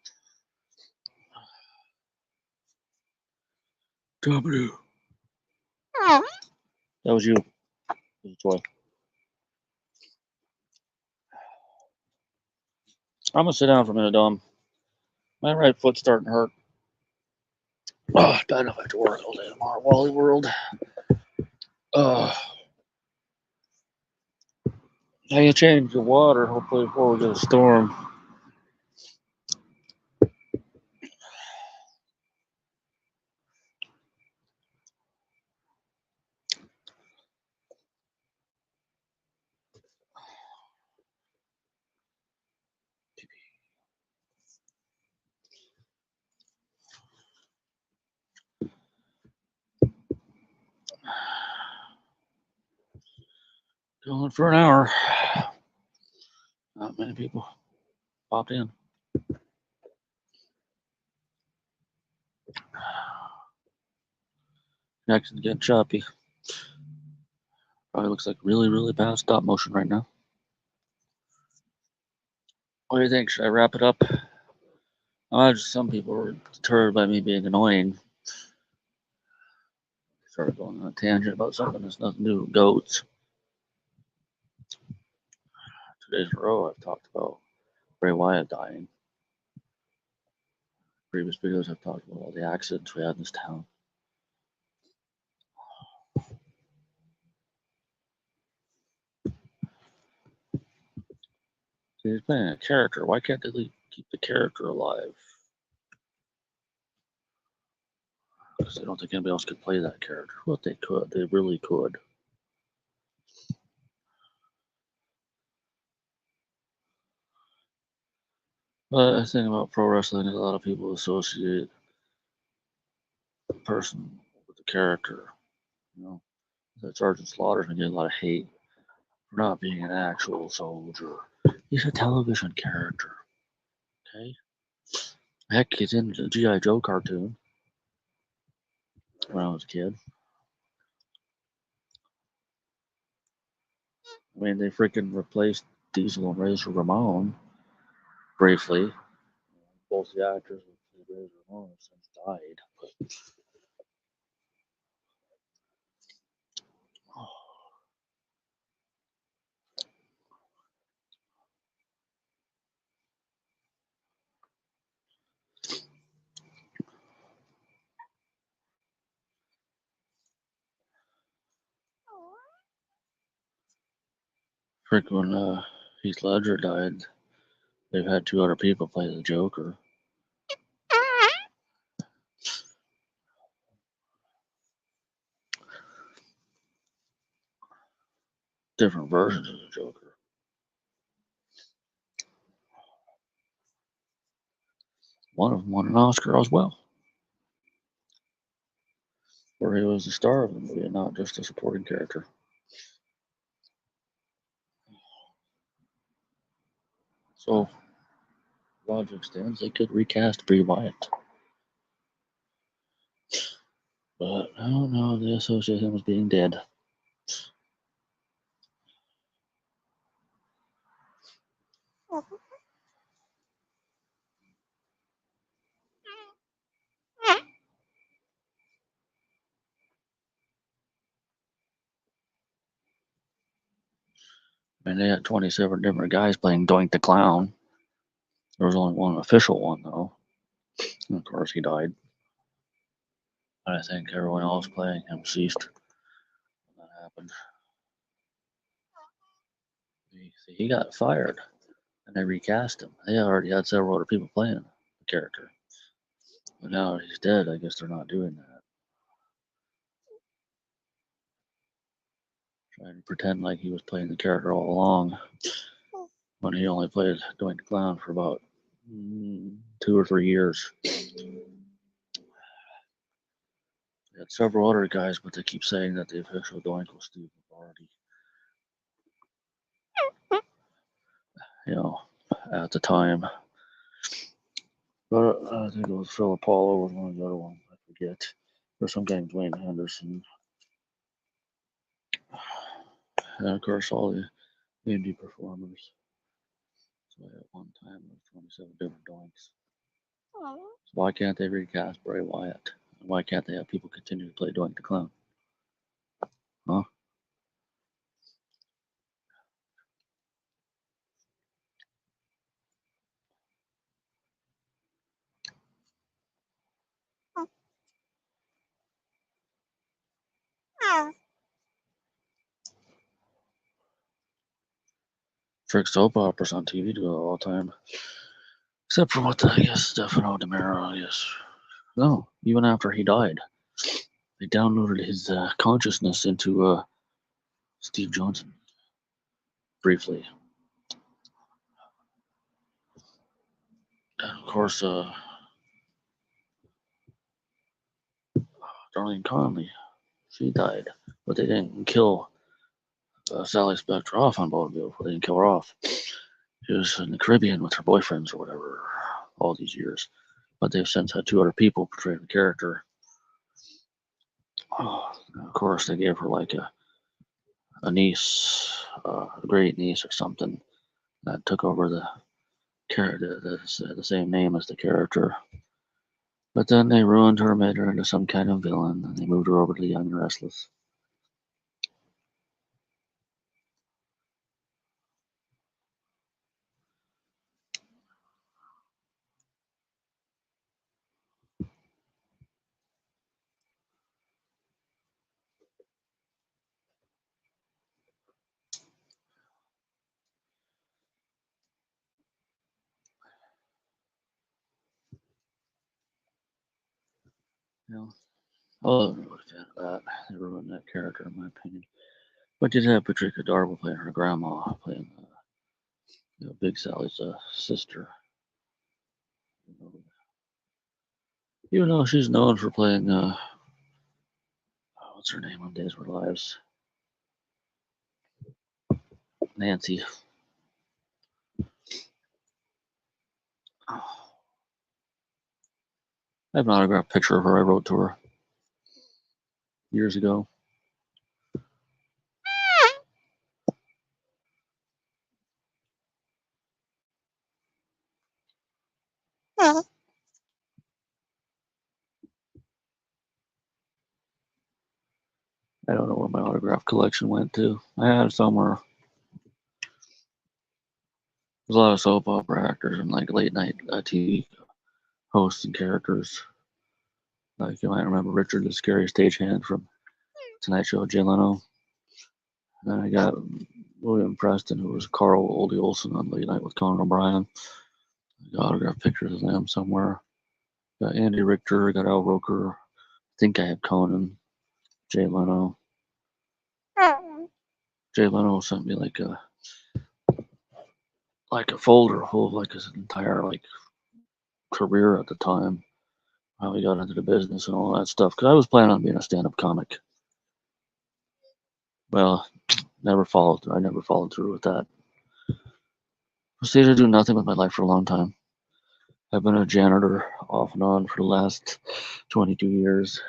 W. That was you. It was a toy. I'm gonna sit down for a minute, Dom. My right foot's starting to hurt. Oh, bad enough I have to work all day tomorrow. Wally World. How you change the water, hopefully, before we get a storm. Going for an hour. Not many people popped in. Connection's getting choppy. Probably looks like really, really bad stop motion right now. What do you think? Should I wrap it up? Some people were deterred by me being annoying. Started going on a tangent about something that's nothing to do with goats. 2 days in a row, I've talked about Bray Wyatt dying. Previous videos, I've talked about all the accidents we had in this town. See, he's playing a character. Why can't they keep the character alive? Because I don't think anybody else could play that character. Well, they could. They really could. But the thing about pro wrestling is a lot of people associate the person with the character. You know, that Sergeant Slaughter's been getting a lot of hate for not being an actual soldier. He's a television character. Okay? Heck, he's in the G.I. Joe cartoon when I was a kid. I mean, they freaking replaced Diesel and Razor Ramon briefly. Both the actors of Razor Ramon have since died. But, when Heath Ledger died, they've had 2 other people play the Joker. Different versions of the Joker. One of them won an Oscar as well, where he was the star of the movie and not just a supporting character. So, logic stands, they could recast Bray Wyatt. But I don't know, they associate him with being dead. I mean, they had 27 different guys playing Doink the Clown. There was only one official one, though. And of course, he died. But I think everyone else playing him ceased when that happened. See, he got fired, and they recast him. They already had several other people playing the character. But now that he's dead, I guess they're not doing that. trying to pretend like he was playing the character all along when he only played Dwayne the Clown for about 2 or 3 years. They had several other guys, but they keep saying that the official Doink was Steve Lombardi. At the time. But I think it was Phil Apollo was one of the other ones. I forget. There's some guy named Dwayne Henderson. And of course, all the indie performers. So at one time, there was 27 different Doinks. So why can't they recast Bray Wyatt? Why can't they have people continue to play Doink the Clown? Huh? Trick soap operas on TV do it all the time. Except for I guess Stefano DiMera, I guess. No, even after he died, they downloaded his consciousness into Steve Johnson briefly. And of course, Darlene Conley, she died, but they didn't kill Sally Spectre off on vaudeville. They didn't kill her off. She was in the Caribbean with her boyfriends or whatever all these years. But they've since had 2 other people portray the character. Of course, they gave her like a niece, a great niece or something that took over the character, the same name as the character. But then they ruined her, made her into some kind of villain, and they moved her over to the Young and Restless. I wasn't really a fan of that. They ruined that character, in my opinion. But you'd have Patricia Darby playing her grandma, playing Big Sally's sister. Even though she's known for playing, what's her name on Days of Our Lives? Nancy. I have an autographed picture of her I wrote to her years ago. I don't know where my autograph collection went to. I had it somewhere. There's a lot of soap opera actors and like late night TV hosts and characters. Like you might remember Richard the Scary Stagehand from Tonight Show, Jay Leno. And then I got William Preston, who was Carl Oldie Olson on Late Night with Conan O'Brien. I got autographed pictures of them somewhere. Got Andy Richter, got Al Roker. I think I have Conan, Jay Leno. Jay Leno sent me like a folder full of like his entire like career at the time, how he got into the business and all that stuff. Because I was planning on being a stand-up comic. Well, I never followed through with that. Proceeded to do nothing with my life for a long time. I've been a janitor off and on for the last 22 years.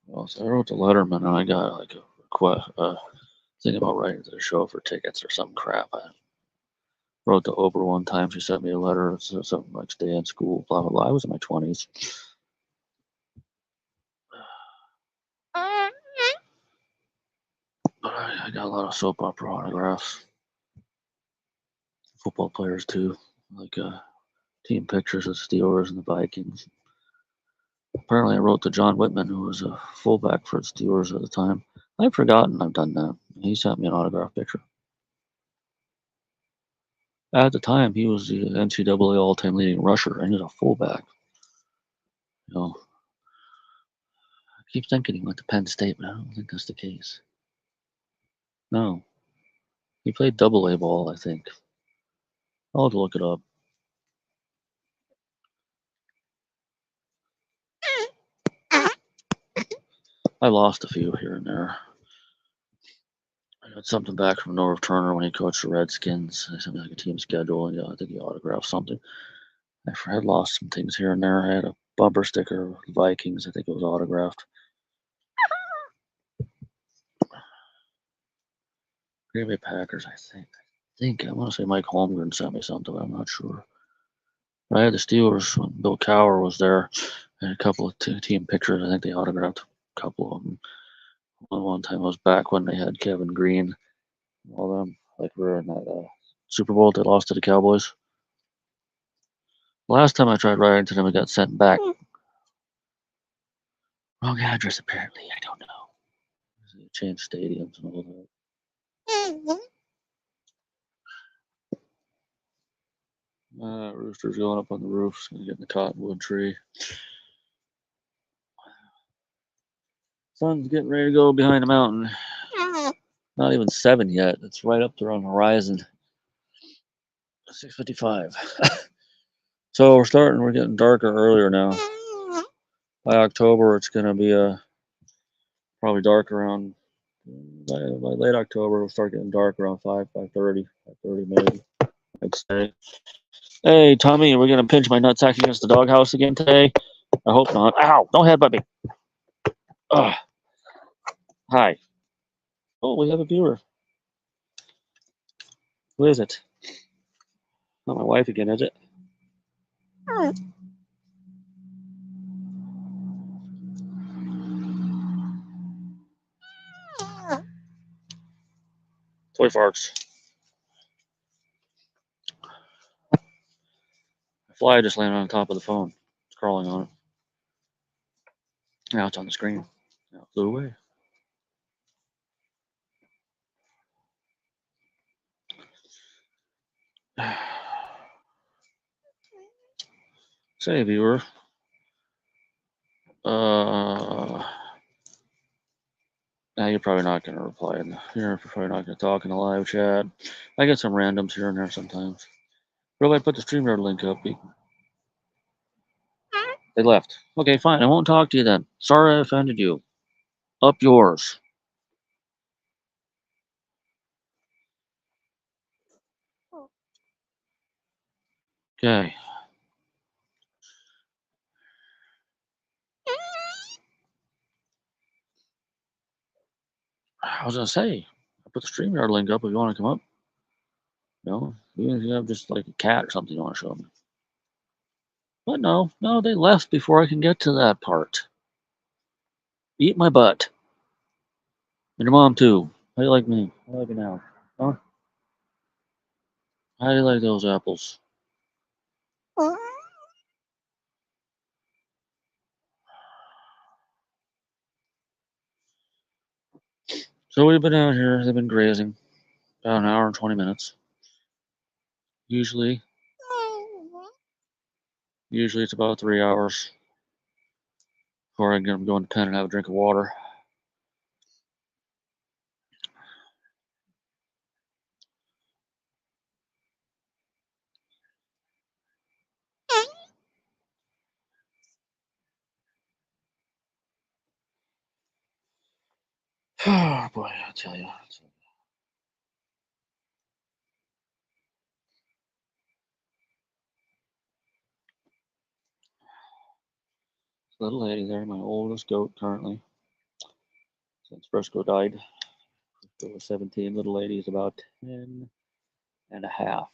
Well, so I wrote to Letterman and I got like a request, thing about writing to the show for tickets or some crap. I wrote to Oprah one time. She sent me a letter, something like stay in school, blah, blah, blah. I was in my 20s. But I got a lot of soap opera autographs. Football players too, like team pictures of Steelers and the Vikings. Apparently, I wrote to John Whitman, who was a fullback for the Steelers at the time. I've forgotten I've done that. He sent me an autograph picture. At the time, he was the NCAA all-time leading rusher, and he's a fullback. You know, I keep thinking he went to Penn State, but I don't think that's the case. No, he played double A ball, I think. I'll have to look it up. I lost a few here and there. I got something back from Norv Turner when he coached the Redskins. I sent me like a team schedule, and I think he autographed something. I had lost some things here and there. I had a bumper sticker, Vikings. I think it was autographed. Green Bay Packers, I think I want to say Mike Holmgren sent me something. I'm not sure. But I had the Steelers when Bill Cowher was there. I had a couple of team pictures. I think they autographed a couple of them. One time I was back when they had Kevin Green, all them, like we were in that Super Bowl they lost to the Cowboys. Last time I tried writing to them, I got sent back. Wrong address, apparently. I don't know. They changed stadiums and all that. Rooster's going up on the roof. It's gonna get in the cottonwood tree. Sun's getting ready to go behind the mountain. Not even 7 yet. It's right up there on the horizon. 6:55. So we're getting darker earlier now. By October, it's gonna be probably dark around by late October. We'll start getting dark around 5:30 maybe. I'd say. Hey Tommy, are we gonna pinch my nutsack against the doghouse again today? I hope not. Ow! Don't headbutt me. Ugh. Hi. Oh, we have a viewer. Who is it? Not my wife again, is it? Toy farts. A fly just landed on top of the phone. It's crawling on it. Now it's on the screen. Now it flew away. Say, viewer. Now you're probably not going to reply. You're probably not going to talk in the live chat. I get some randoms here and there sometimes. Really, I put the StreamYard link up. They left. Okay, fine. I won't talk to you then. Sorry I offended you. Up yours. Okay. I was going to say, I put the StreamYard link up if you want to come up. No, even if you have just like a cat or something you want to show me. But no, they left before I can get to that part. Eat my butt. And your mom too. How do you like me? How do you like me now? Huh? How do you like those apples? So we've been out here. They've been grazing about an hour and 20 minutes. Usually it's about 3 hours before I get them going to pen and have a drink of water. Oh boy, I tell you. Little lady there, my oldest goat currently. Since Frisco died. Frisco was 17. Little lady is about 10 and a half.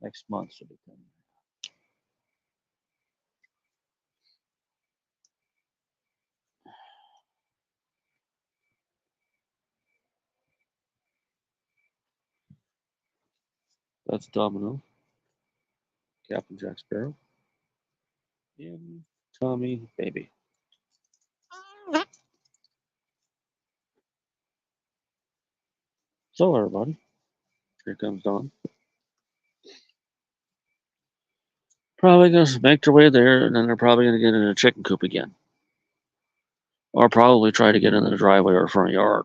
Next month she'll be 10. That's Domino, Captain Jack Sparrow, and Tommy Baby. So everybody, here comes Don. Probably going to make their way there, and then they're probably going to get in a chicken coop again. Or probably try to get in the driveway or front yard.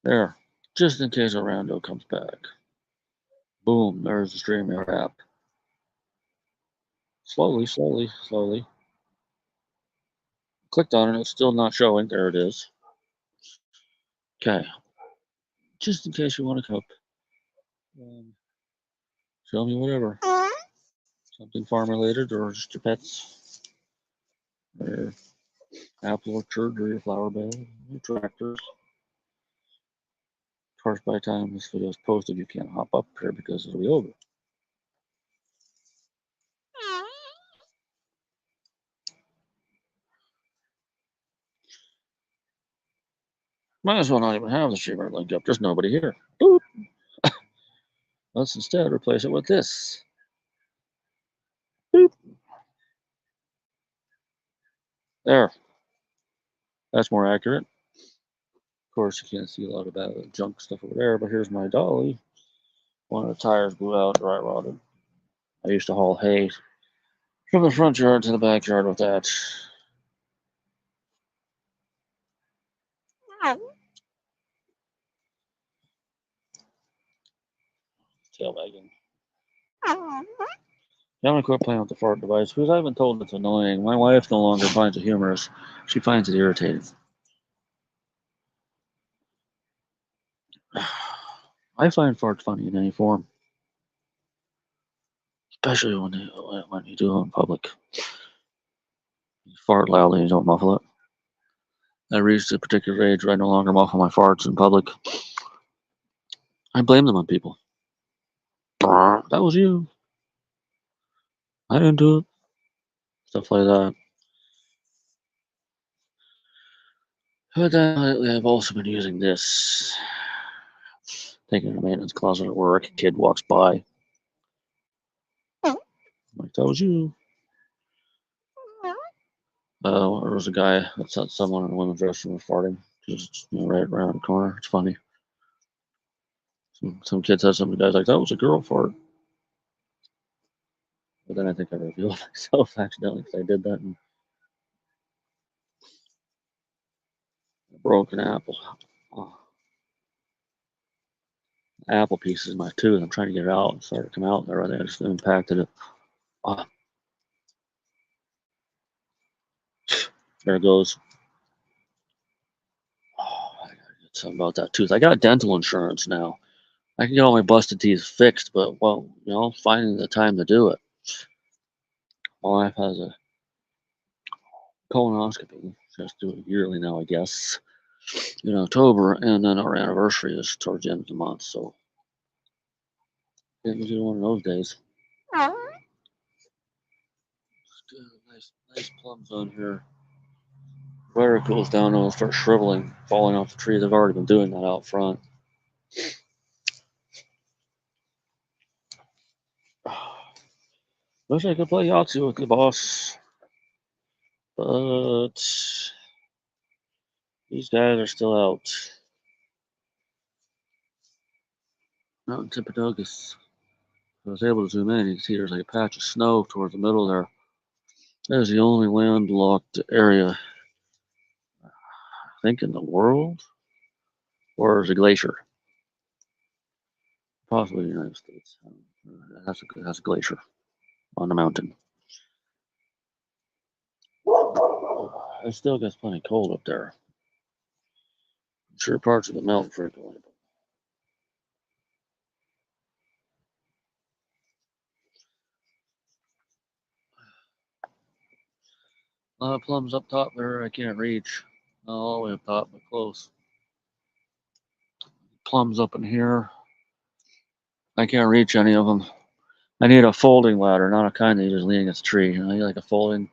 There, just in case a rando comes back. Boom, there's the StreamYard app. Slowly. Clicked on it, it's still not showing. There it is. Okay. Just in case you want to cook. Show me whatever. Something farm related or just your pets. Or apple orchard or your flower bed, your tractors. Of course, by the time this video is posted, you can't hop up here because it'll be over. Might as well not even have the streamer link up. There's nobody here. Boop. Let's instead replace it with this. Boop. There. That's more accurate. Of course, you can't see a lot of that junk stuff over there, but here's my dolly. One of the tires blew out, dry rotted. I used to haul hay from the front yard to the backyard with that. Tail wagging. I'm gonna quit playing with the fart device because I've been told it's annoying. My wife no longer finds it humorous. She finds it irritating. I find farts funny in any form, especially when you do it in public. You fart loudly and you don't muffle it. I reached a particular age where I no longer muffle my farts in public. I blame them on people. That was you. I didn't do it. Stuff like that. But then lately I've also been using this. Taking a maintenance closet at work, a kid walks by. Like, that was you. There was a guy that saw someone in the women's restroom was farting. Just right around the corner. It's funny. Some kid said something. The guy's like, that was a girl fart. But then I think I revealed myself accidentally because I did that and broke an apple. Apple piece in my tooth. I'm trying to get it out. It started to come out there. I just impacted it. There it goes. I gotta get something about that tooth. I got dental insurance now. I can get all my busted teeth fixed, but well, finding the time to do it. My wife has a colonoscopy. She has to do it yearly now, I guess, in October, and then our anniversary is towards the end of the month. So it was one of those days. Nice plums on here. Weather it cools down, it'll start shriveling, falling off the tree. They've already been doing that out front. Wish I could play Yahtzee with the boss, but these guys are still out. Out in Timpanogos. I was able to zoom in. You can see there's like a patch of snow towards the middle there. That is the only landlocked area, I think, in the world, or there's a glacier. Possibly the United States. That's a glacier on the mountain. It still gets plenty cold up there. I'm sure parts of it melt frequently. A lot of plums up top there I can't reach. Not all the way up top, but close. Plums up in here. I can't reach any of them. I need a folding ladder, not a kind that you just lean against a tree. You need like a folding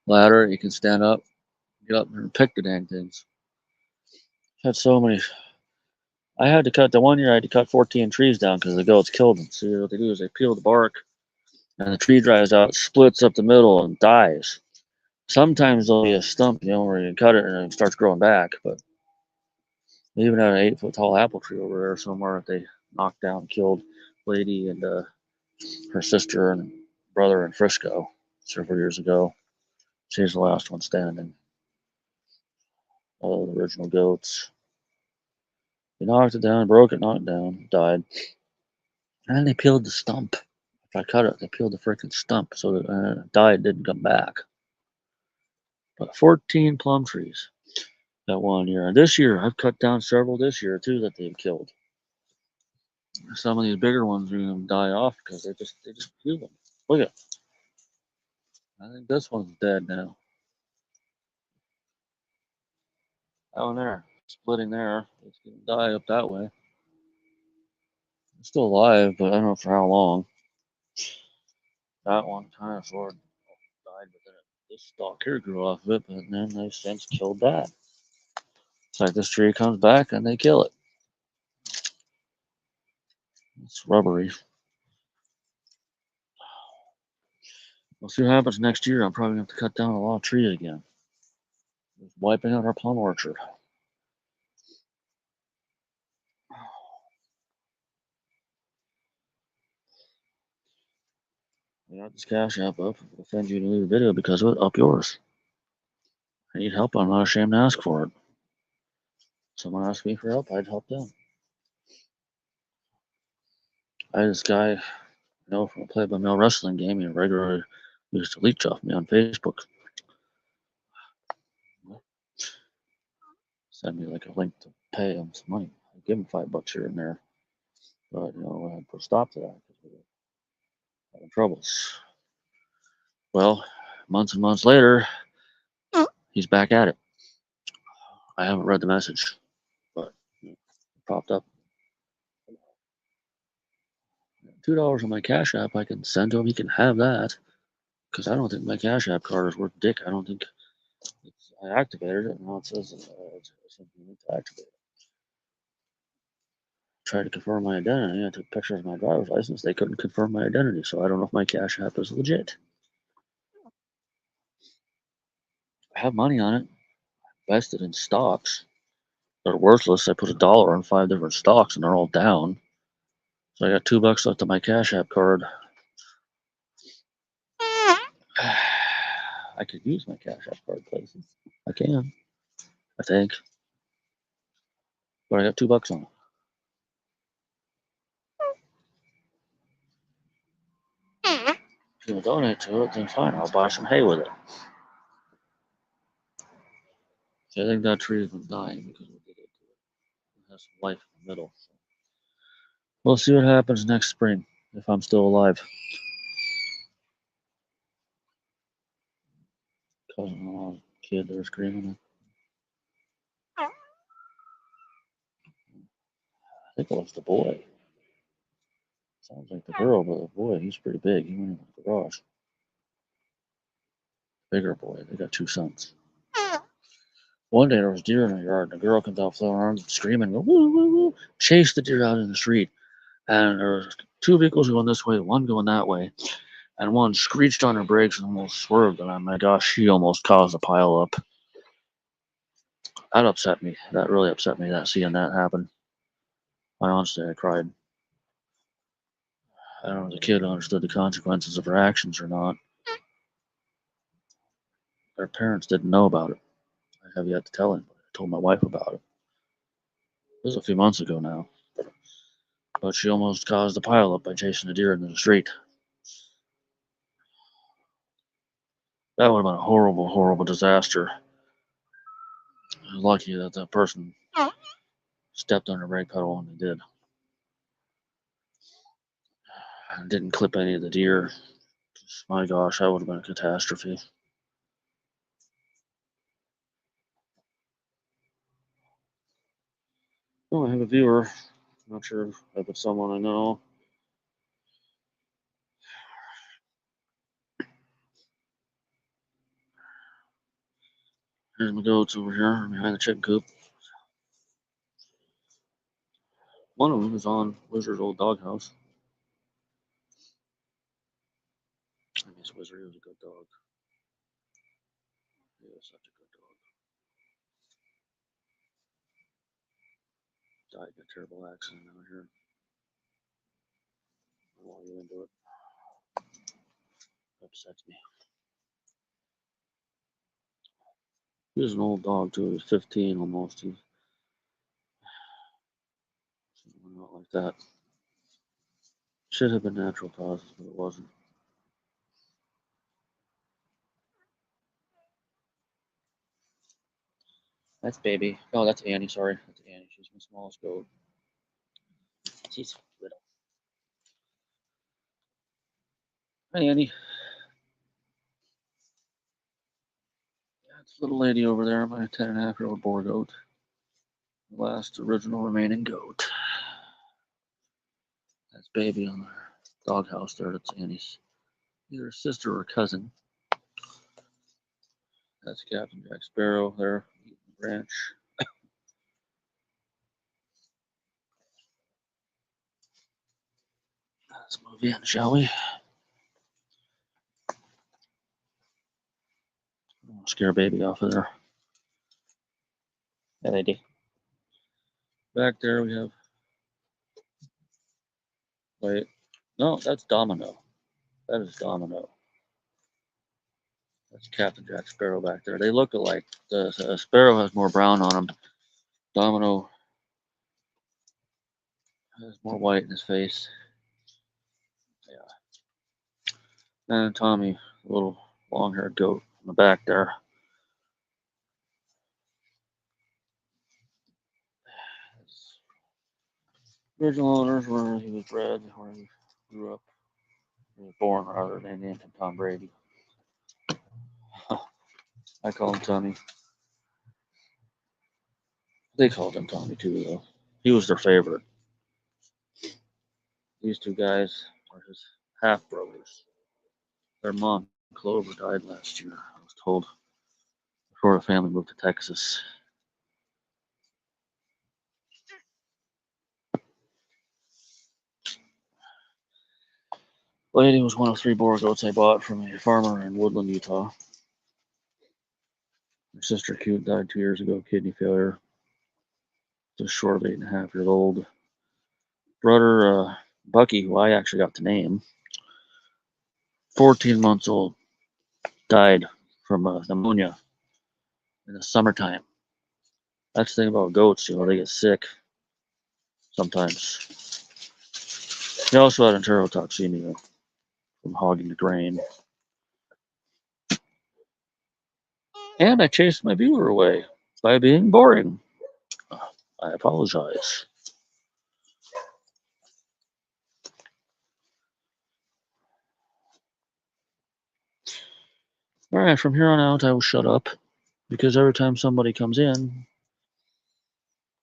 ladder. You can stand up, get up and pick the dang things. Had so many. I had to cut the one year. I had to cut 14 trees down because the goats killed them. So what they do is they peel the bark, and the tree dries out, splits up the middle, and dies. Sometimes there'll be a stump, where you can cut it and it starts growing back. But they even had an 8-foot tall apple tree over there somewhere that they knocked down, killed lady and her sister and brother in Frisco several years ago. She's the last one standing. All the original goats. He knocked it down, broke it, knocked it down, died. And then they peeled the stump. If I cut it, they peeled the freaking stump, so it died, didn't come back. But 14 plum trees that 1 year. And this year, I've cut down several this year too that they've killed. Some of these bigger ones are going to die off because they just peel them. Look at, I think this one's dead now. That one there, splitting there. It's going to die up that way. It's still alive, but I don't know for how long. That one kind of sort of died, but then this stalk here grew off of it, but then they've since killed that. It's like this tree comes back and they kill it. It's rubbery. We'll see what happens next year. I'm probably going to have to cut down a lot of trees again. It's wiping out our plum orchard. I got this Cash App up. I'll send you to leave a video because of it. Up yours. I need help. I'm not ashamed to ask for it. Someone asked me for help, I'd help them. I had this guy, from a play-by-mail wrestling game. He regularly used to leech off me on Facebook. Send me like a link to pay him some money. I give him $5 here and there. But I put a stop to that because we were having troubles. Well, months and months later, he's back at it. I haven't read the message, but it popped up. $2 on my Cash App, I can send to him. He can have that because I don't think my Cash App card is worth dick. I don't think I activated it. Now it says something need to activate it. Tried to confirm my identity. I took pictures of my driver's license. They couldn't confirm my identity, so I don't know if my Cash App is legit. I have money on it, invested in stocks. They're worthless. I put $1 on 5 different stocks, and they're all down. So I got $2 left on my Cash App card. I could use my Cash App card places. I can, I think. But I got $2 on it. If you want to donate to it, then fine. I'll buy some hay with it. So I think that tree has been dying because we did it to it. It has some life in the middle. So we'll see what happens next spring if I'm still alive. Cousin-in-law's kid there screaming. I think it was the boy. Sounds like the girl, but the boy, he's pretty big. He went in the garage. Bigger boy. They got 2 sons. One day there was deer in the yard, and the girl comes out with her arms screaming, woo, woo, woo, chased the deer out in the street. And there was 2 vehicles going this way, one going that way. And one screeched on her brakes and almost swerved. And oh my gosh, she almost caused a pile up. That upset me. That really upset me, that seeing that happen. I cried. I don't know if the kid understood the consequences of her actions or not. Their parents didn't know about it. I have yet to tell him. I told my wife about it. It was a few months ago now. But she almost caused a pileup by chasing a deer into the street. That would have been a horrible, horrible disaster. Lucky that that person stepped on the brake pedal when they did. And didn't clip any of the deer. My gosh, that would have been a catastrophe. Oh, I have a viewer. Not sure if it's someone I know. Here's my goats over here behind the chicken coop. One of them is on Wizard's old doghouse. I guess Wizard was a good dog. He was such a good dog. Died in a terrible accident out here. Why are you into it? Upsets me. He was an old dog too. He was 15 almost. He not like that. Should have been natural causes, but it wasn't. That's Baby. Oh, that's Annie. Sorry, that's Annie. She's my smallest goat. She's little. Hi, Annie. That's little lady over there, my 10.5-year-old boar goat. The last original remaining goat. That's Baby on the doghouse there. That's Annie's either sister or cousin. That's Captain Jack Sparrow there, eating the branch. Let's move in, shall we? Scare Baby off of there. Yeah, they do. Back there we have. Wait, no, that's Domino. That is Domino. That's Captain Jack Sparrow back there. They look alike. The Sparrow has more brown on him. Domino has more white in his face. Yeah. And Tommy, a little long-haired goat in the back there. Original owners where he was bred, where he grew up. He was born, rather. They named him Tom Brady. I call him Tommy. They called him Tommy too, though. He was their favorite. These two guys are his half brothers. Their mom, Clover, died last year, I was told, before the family moved to Texas. Lady was one of 3 boar goats I bought from a farmer in Woodland, Utah. Her sister Cute died 2 years ago, kidney failure. Just short of 8.5 years old. Brother Bucky, who I actually got to name, 14 months old, died from pneumonia in the summertime. That's the thing about goats, they get sick sometimes. He also had enterotoxemia from hogging the grain. And I chased my viewer away by being boring. I apologize. All right, from here on out, I will shut up because every time somebody comes in,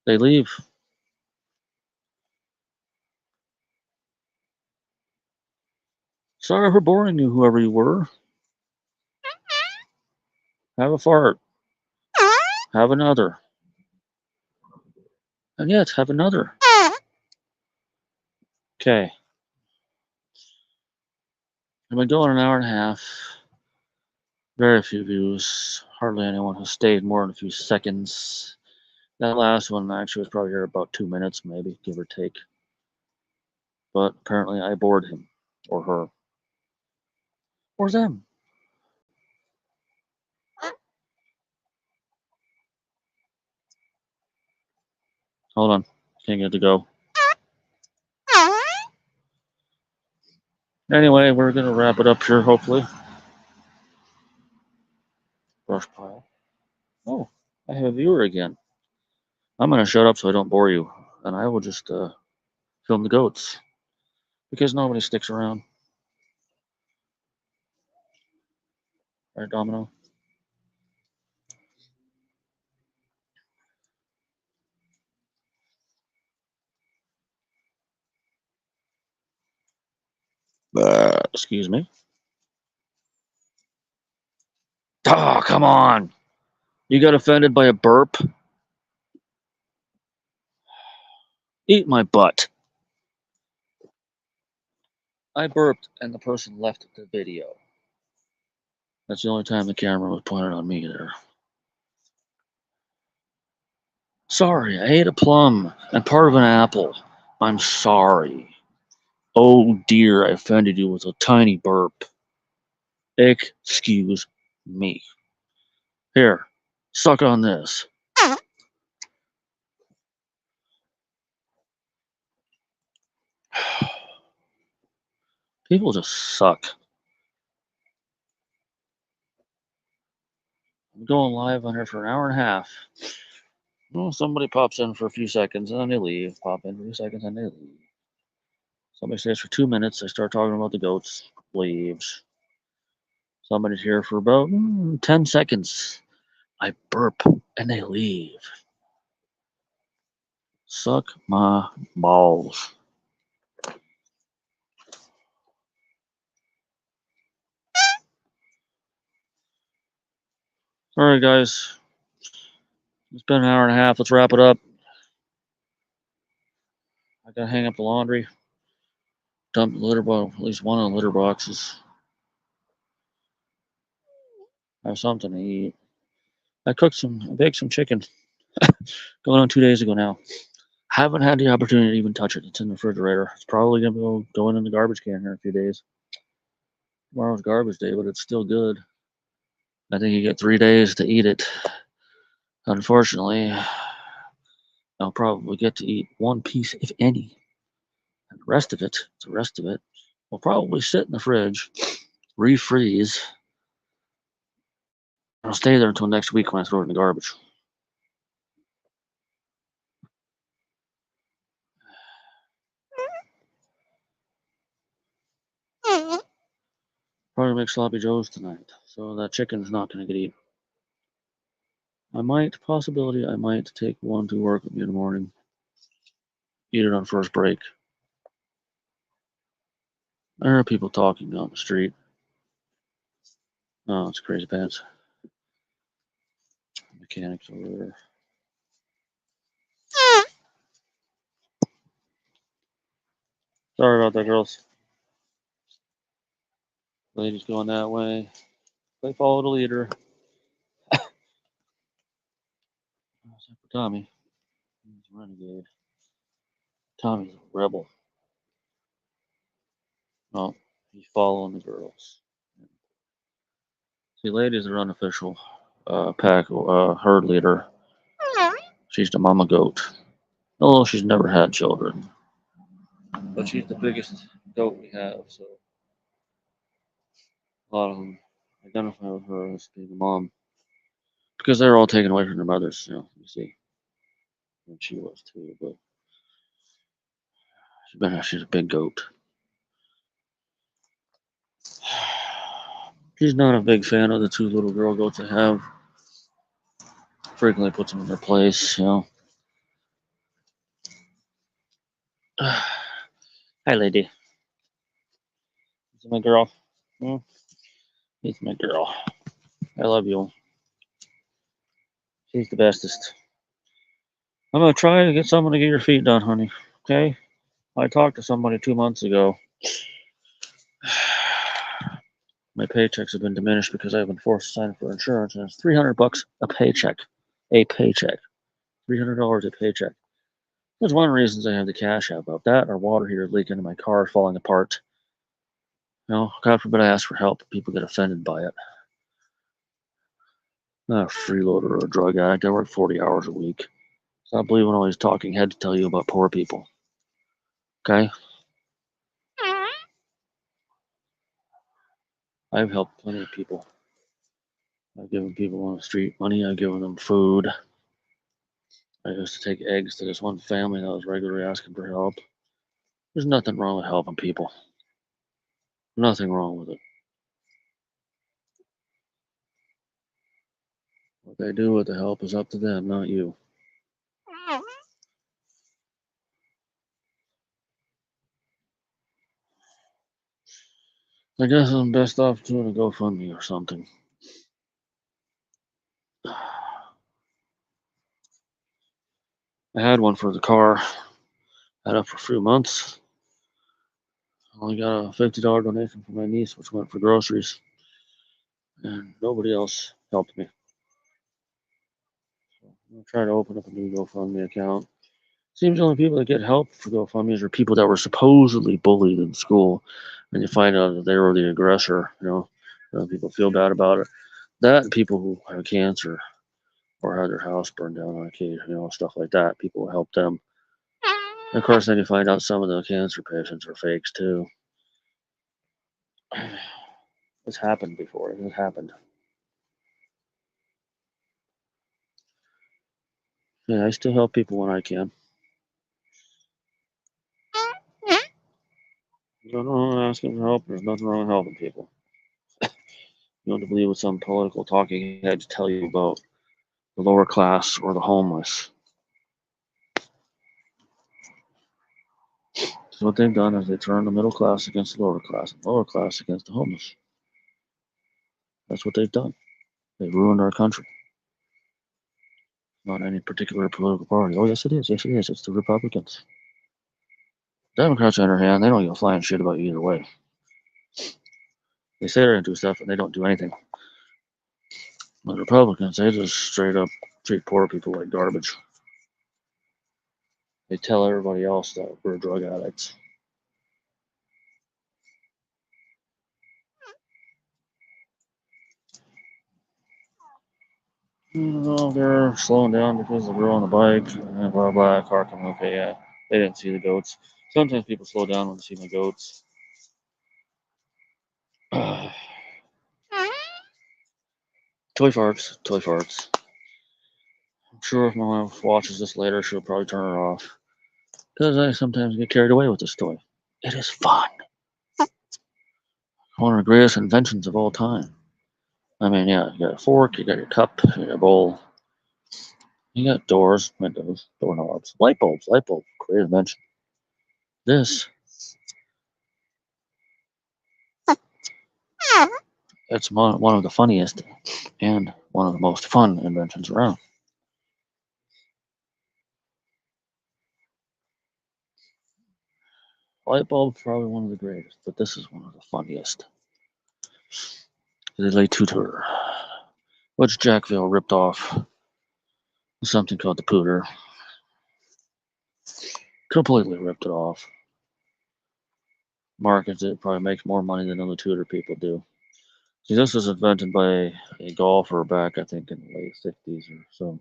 they leave. Sorry for boring you, whoever you were. Have a fart. Have another. And yet, have another. Okay. I've been going an hour and a half. Very few views. Hardly anyone has stayed more than a few seconds. That last one actually was probably here about 2 minutes, maybe, give or take. But apparently I bored him. Or her. Or them. Hold on. Can't get it to go. Anyway, we're going to wrap it up here, hopefully. Brush pile. Oh, I have a viewer again. I'm going to shut up so I don't bore you. And I will just film the goats. Because nobody sticks around. Right, Domino? Excuse me. Oh, come on. You got offended by a burp? Eat my butt. I burped and the person left the video. That's the only time the camera was pointed on me there. Sorry, I ate a plum and part of an apple. I'm sorry. Oh dear, I offended you with a tiny burp. Excuse me. Here, suck on this. People just suck. I'm going live on here for an hour and a half. Well, somebody pops in for a few seconds and then they leave. Pop in for a few seconds and they leave. Somebody stays for 2 minutes. They start talking about the goats. Leaves. Somebody's here for about 10 seconds. I burp and they leave. Suck my balls. All right, guys. It's been an hour and a half. Let's wrap it up. I gotta hang up the laundry. Dump the litter box, at least one of the litter boxes. Have something to eat. I baked some chicken. Going on 2 days ago now. Haven't had the opportunity to even touch it. It's in the refrigerator. It's probably gonna go going in the garbage can here in a few days. Tomorrow's garbage day, but it's still good. I think you get 3 days to eat it. Unfortunately, I'll probably get to eat one piece, if any. And the rest of it, will probably sit in the fridge, refreeze. I'll stay there until next week when I throw it in the garbage. Probably make sloppy joes tonight, so that chicken's not gonna get eaten. I might take one to work with me in the morning. Eat it on first break. There are people talking on the street. Oh, it's crazy pants. Mechanics over there. Sorry about that, girls. Ladies going that way. They follow the leader. Except for Tommy. He's a renegade. Tommy's a rebel. Oh, he's following the girls. See, ladies are unofficial herd leader. She's the mama goat. Although she's never had children. But she's the biggest goat we have, so a lot of them identify with her as being the mom. Because they're all taken away from their mothers, you see. And she was too, but she's a big goat. She's not a big fan of the two little girl goats I have. Frequently puts them in their place, Hi, lady. This is my girl. It's my girl. I love you. She's the bestest. I'm gonna try to get someone to get your feet done, honey. Okay? I talked to somebody 2 months ago. My paychecks have been diminished because I've been forced to sign up for insurance, and it's $300 a paycheck. A paycheck. $300 a paycheck. That's one of the reasons I have the cash app up. That or water heater leaking in my car falling apart. God forbid I ask for help. People get offended by it. I'm not a freeloader or a drug addict. I work 40 hours a week. Stop believing all these talking heads tell you about poor people. Okay? I've helped plenty of people. I've given people on the street money. I've given them food. I used to take eggs to this one family that was regularly asking for help. There's nothing wrong with helping people. Nothing wrong with it. What they do with the help is up to them, not you. I guess I'm best off doing a GoFundMe or something. I had one for the car. Had it for a few months. I only got a $50 donation from my niece, which went for groceries. And nobody else helped me. So I'm going to try to open up a new GoFundMe account. Seems the only people that get help for GoFundMe's are people that were supposedly bullied in school, and you find out that they were the aggressor. People feel bad about it. That and people who have cancer or had their house burned down on occasion, stuff like that. People will help them. And of course, then you find out some of the cancer patients are fakes too. It's happened before. It happened. Yeah, I still help people when I can. There's nothing wrong with asking for help. There's nothing wrong with helping people. You don't have to believe what some political talking heads tell you about the lower class or the homeless. So what they've done is they turned the middle class against the lower class, and the lower class against the homeless. That's what they've done. They've ruined our country. Not any particular political party. Oh, yes, it is. Yes, it is. It's the Republicans. Democrats, on the other hand, they don't give a flying shit about either way. They say they're going to do stuff, and they don't do anything. The Republicans, they just straight up treat poor people like garbage. They tell everybody else that we're drug addicts. No, they're slowing down because the girl on the bike and blah blah. Car coming. Okay, yeah, they didn't see the goats. Sometimes people slow down when they see my goats. Toy farts, toy farts. I'm sure if my wife watches this later, she'll probably turn it off. Because I sometimes get carried away with this toy. It is fun. One of the greatest inventions of all time. I mean, yeah, you got a fork, you got your cup, you got a bowl. You got doors, windows, doorknobs, light bulbs, great invention. This, it's one of the funniest and one of the most fun inventions around. Light bulb, probably one of the greatest, but this is one of the funniest. The Le Tutor, which Jackville ripped off something called the Pooter. Completely ripped it off. Markets it, probably makes more money than the Tudor people do. See, this was invented by a golfer back, I think, in the late 60s or so.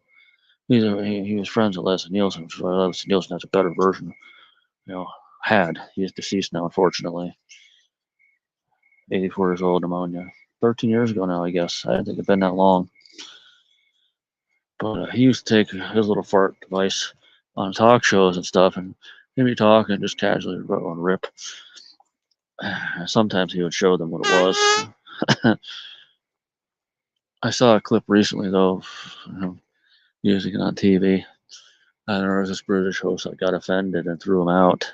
He was friends with Leslie Nielsen, which is why Leslie Nielsen has a better version. Had. He's deceased now, unfortunately. 84 years old, pneumonia. 13 years ago now, I guess. I didn't think it'd been that long. But he used to take his little fart device on talk shows and stuff, and he'd be talking just casually on rip. Sometimes he would show them what it was. I saw a clip recently, though, of using it on TV. And there was this British host that got offended and threw him out.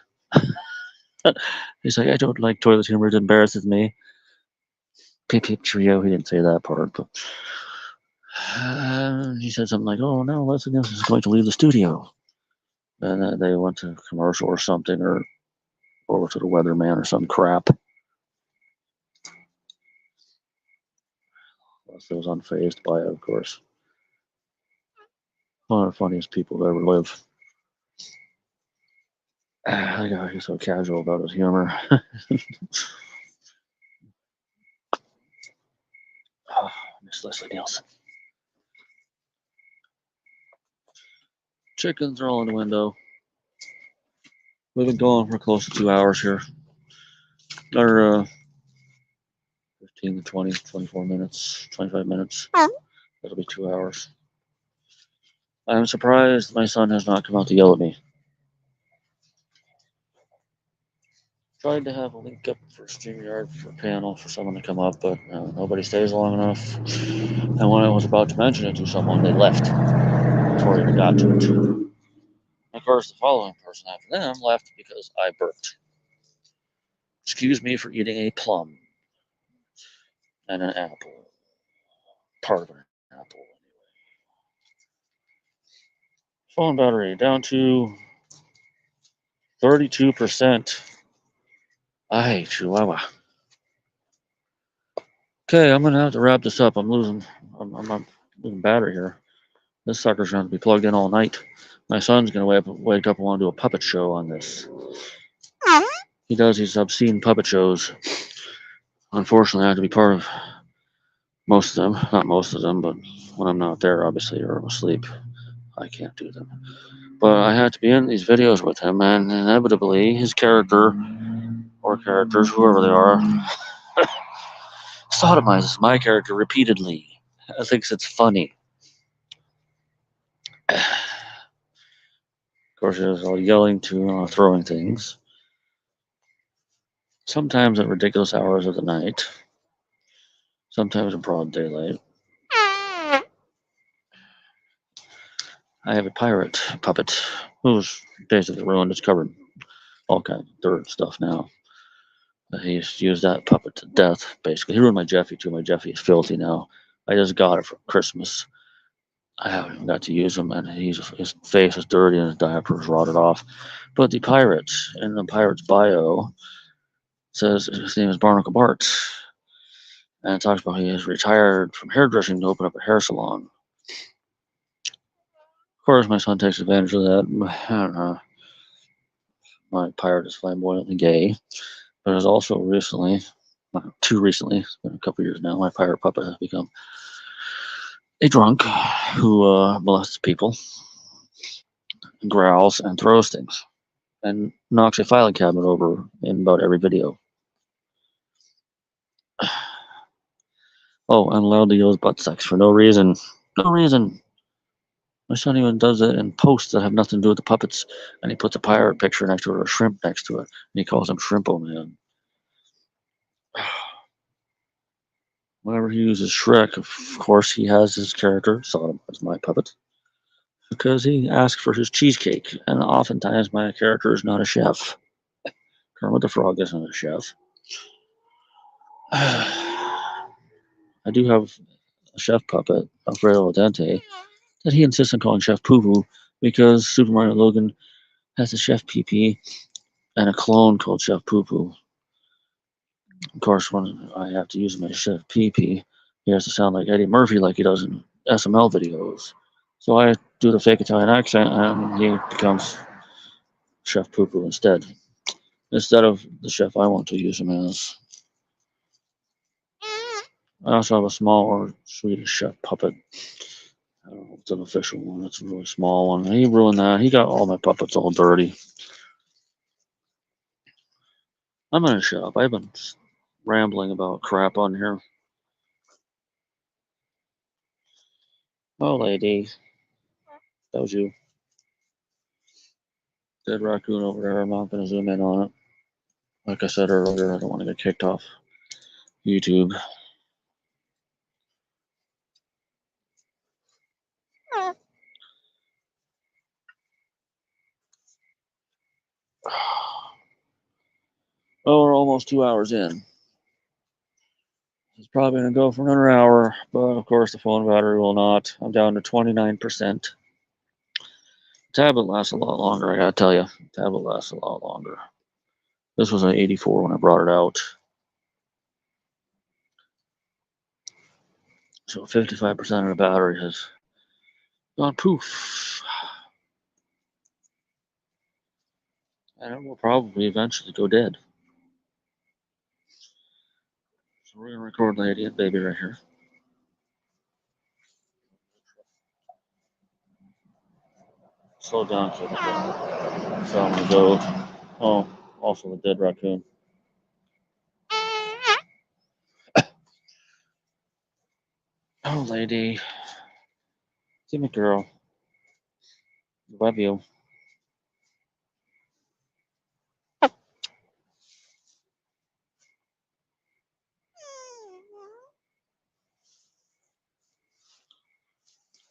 He's like, I don't like toilet humor, it embarrasses me. Peep peep trio, he didn't say that part, but he said something like, oh no, Leslie Nielsen is going to leave the studio. And they went to commercial or something, or over to the weatherman or some crap. Leslie was unfazed by it, of course. One of the funniest people to ever live. That guy, he's so casual about his humor. Miss Leslie Nielsen. Chickens are all in the window. We've been going for close to 2 hours here. Or 15 to 20, 24 minutes, 25 minutes. That'll be 2 hours. I'm surprised my son has not come out to yell at me. Tried to have a link up for StreamYard for a panel for someone to come up, but nobody stays long enough. And when I was about to mention it to someone, they left before I even got to it. And of course, the following person after them left because I burped. Excuse me for eating a plum and an apple. Part of an apple, anyway. Phone battery down to 32%. Ay, Chihuahua. Okay, I'm gonna have to wrap this up. I'm losing battery here. This sucker's gonna be plugged in all night. My son's gonna wake up and want to do a puppet show on this. He does these obscene puppet shows. Unfortunately, I have to be part of most of them. Not most of them, but when I'm not there, obviously, or I'm asleep, I can't do them. But I had to be in these videos with him, and inevitably, his character or characters, whoever they are, sodomizes my character repeatedly. I think it's funny. Of course, there's all yelling to throwing things. Sometimes at ridiculous hours of the night. Sometimes in broad daylight. I have a pirate puppet who's basically ruined. It's covered all kinds of dirt and stuff now. He used to use that puppet to death, basically. He ruined my Jeffy, too. My Jeffy is filthy now. I just got it for Christmas. I haven't even got to use him, and his face is dirty and his diaper is rotted off. But the pirate, in the pirate's bio, says his name is Barnacle Bart. And it talks about he is retired from hairdressing to open up a hair salon. Of course, my son takes advantage of that. I don't know. My pirate is flamboyantly gay, but has also recently, too recently, it's been a couple years now, my pirate puppet has become a drunk who molests people, growls, and throws things, and knocks a filing cabinet over in about every video. Oh, and loudly yells butt sex for no reason. No reason. My son even does it in posts that have nothing to do with the puppets, and he puts a pirate picture next to it or a shrimp next to it, and he calls him Shrimpo Man. Whenever he uses Shrek, of course, he has his character, Sodom, as my puppet, because he asks for his cheesecake, and oftentimes my character is not a chef. Kermit the Frog isn't a chef. I do have a chef puppet, Alfredo Dente, that he insists on calling Chef Poo Poo because Super Mario Logan has a Chef Pee Pee and a clone called Chef Poo Poo. Of course, when I have to use my Chef Pee Pee, he has to sound like Eddie Murphy like he does in SML videos. So I do the fake Italian accent and he becomes Chef Poo Poo instead of the chef I want to use him as. I also have a smaller Swedish chef puppet. I don't know if it's an official one. It's a really small one. He ruined that. He got all my puppets all dirty. I'm gonna shut up. I've been rambling about crap on here. Oh, lady. That was you. Dead raccoon over there. I'm not gonna zoom in on it. Like I said earlier, I don't want to get kicked off YouTube. Well, we're almost 2 hours in. It's probably going to go for another hour, but of course the phone battery will not. I'm down to 29%. Tablet lasts a lot longer, I gotta tell you. Tablet lasts a lot longer. This was an 84 when I brought it out. So 55% of the battery has gone poof. And it will probably eventually go dead. So we're going to record Lady and Baby right here. Slow down so I'm going to go. Oh, also a dead raccoon. Oh, lady. Give me, girl. Love you.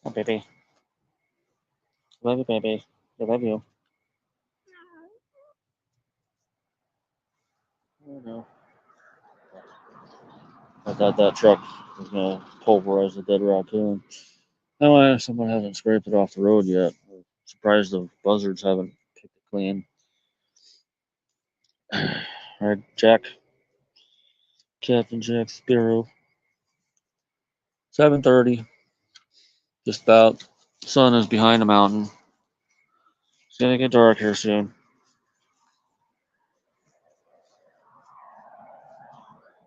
Oh, baby. Love you, baby. I love you. Oh, no. I thought that truck was going to pulverize the dead raccoon. No, someone hasn't scraped it off the road yet. I'm surprised the buzzards haven't picked it clean. All right, Jack. Captain Jack Sparrow. 7:30. Just about. Sun is behind the mountain. It's gonna get dark here soon.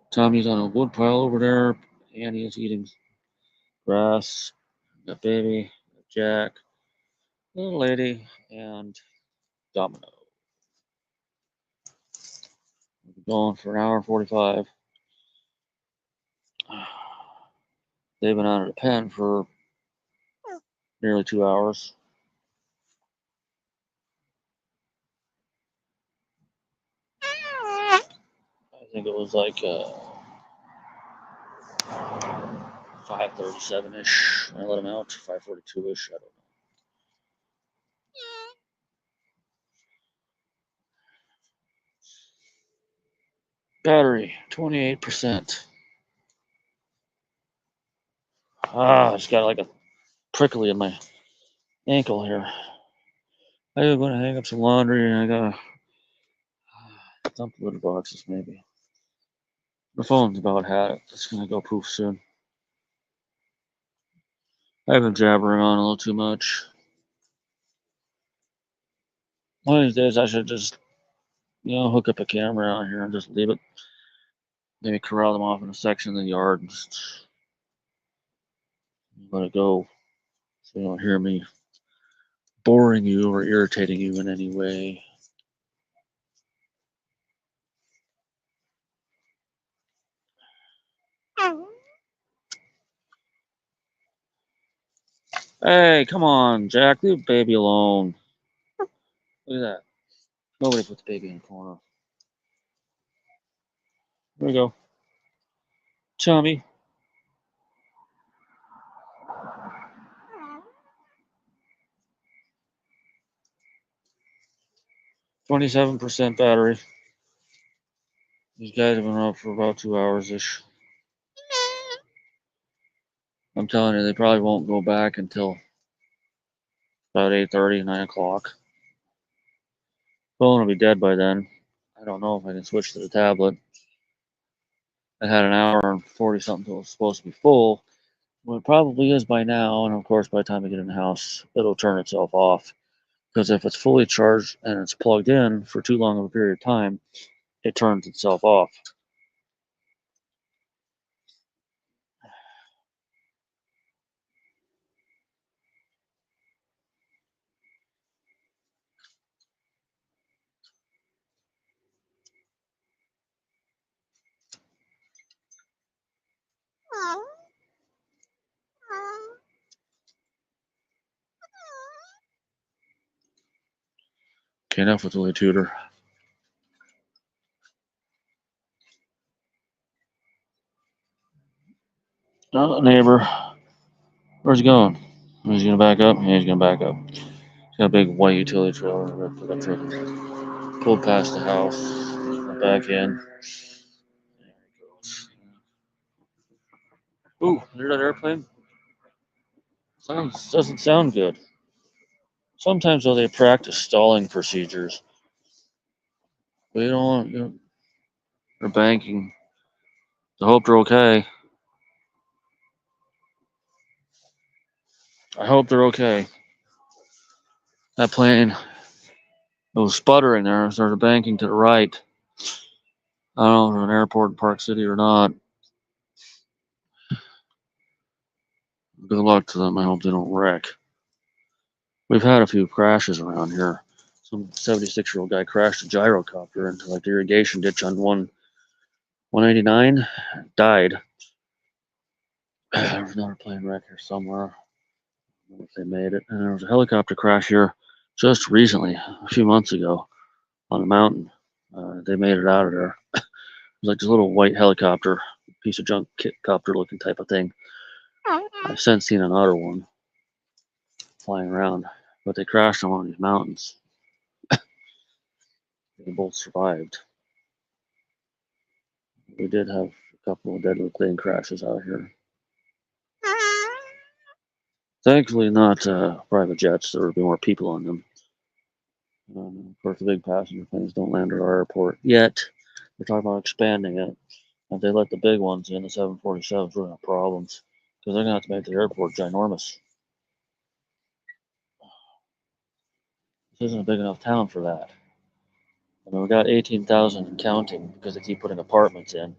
Tommy's on a wood pile over there. Annie is eating grass. Got baby, Jack, little lady, and Domino. We've been going for an hour and 45. They've been out of the pen for nearly 2 hours. I think it was like 5:37-ish. I let them out. 5:42-ish. I don't know. Battery 28%. I just got like a prickly in my ankle here. I'm gonna hang up some laundry and I gotta dump the litter boxes maybe. The phone's about had it. It's gonna go poof soon. I've been jabbering on a little too much. One of these days I should just, hook up a camera out here and just leave it. Maybe corral them off in a section of the yard and just let it go so you don't hear me boring you or irritating you in any way. Hey, come on, Jack, leave baby alone. Look at that. Nobody put the baby in the corner. There we go. Tommy. 27% battery. These guys have been up for about 2 hours-ish. I'm telling you, they probably won't go back until about 8:30, 9 o'clock. Phone will be dead by then. I don't know if I can switch to the tablet. I had an hour and 40 something till it was supposed to be full. Well, it probably is by now, and of course, by the time I get in the house, it'll turn itself off. Because if it's fully charged and it's plugged in for too long of a period of time, it turns itself off. Okay, enough with Willie Tudor. Neighbor. Where's he going? He's gonna back up? Yeah, he's gonna back up. He's got a big white utility trailer that put up for pulled past the house. Back in. There he goes. Ooh, hear that airplane? Doesn't sound good. Sometimes though they practice stalling procedures. But you don't want they're banking. I hope they're okay. I hope they're okay. That plane, it was sputtering there. It started banking to the right. I don't know if there's an airport in Park City or not. Good luck to them. I hope they don't wreck. We've had a few crashes around here. Some 76-year-old guy crashed a gyrocopter into like the irrigation ditch on 189. Died. There was another plane wreck here somewhere. I don't know if they made it. And there was a helicopter crash here just recently, a few months ago, on a mountain. They made it out of there. It was like this little white helicopter, piece of junk kit copter looking type of thing. I've since seen another one flying around, but they crashed on one of these mountains. They both survived. We did have a couple of deadly plane crashes out here. Thankfully, not private jets. There would be more people on them. Of course, the big passenger planes don't land at our airport yet. They're talking about expanding it. If they let the big ones in, the 747s, we're going to have problems because they're going to have to make the airport ginormous. This isn't a big enough town for that. I mean, we got 18,000 and counting because they keep putting apartments in.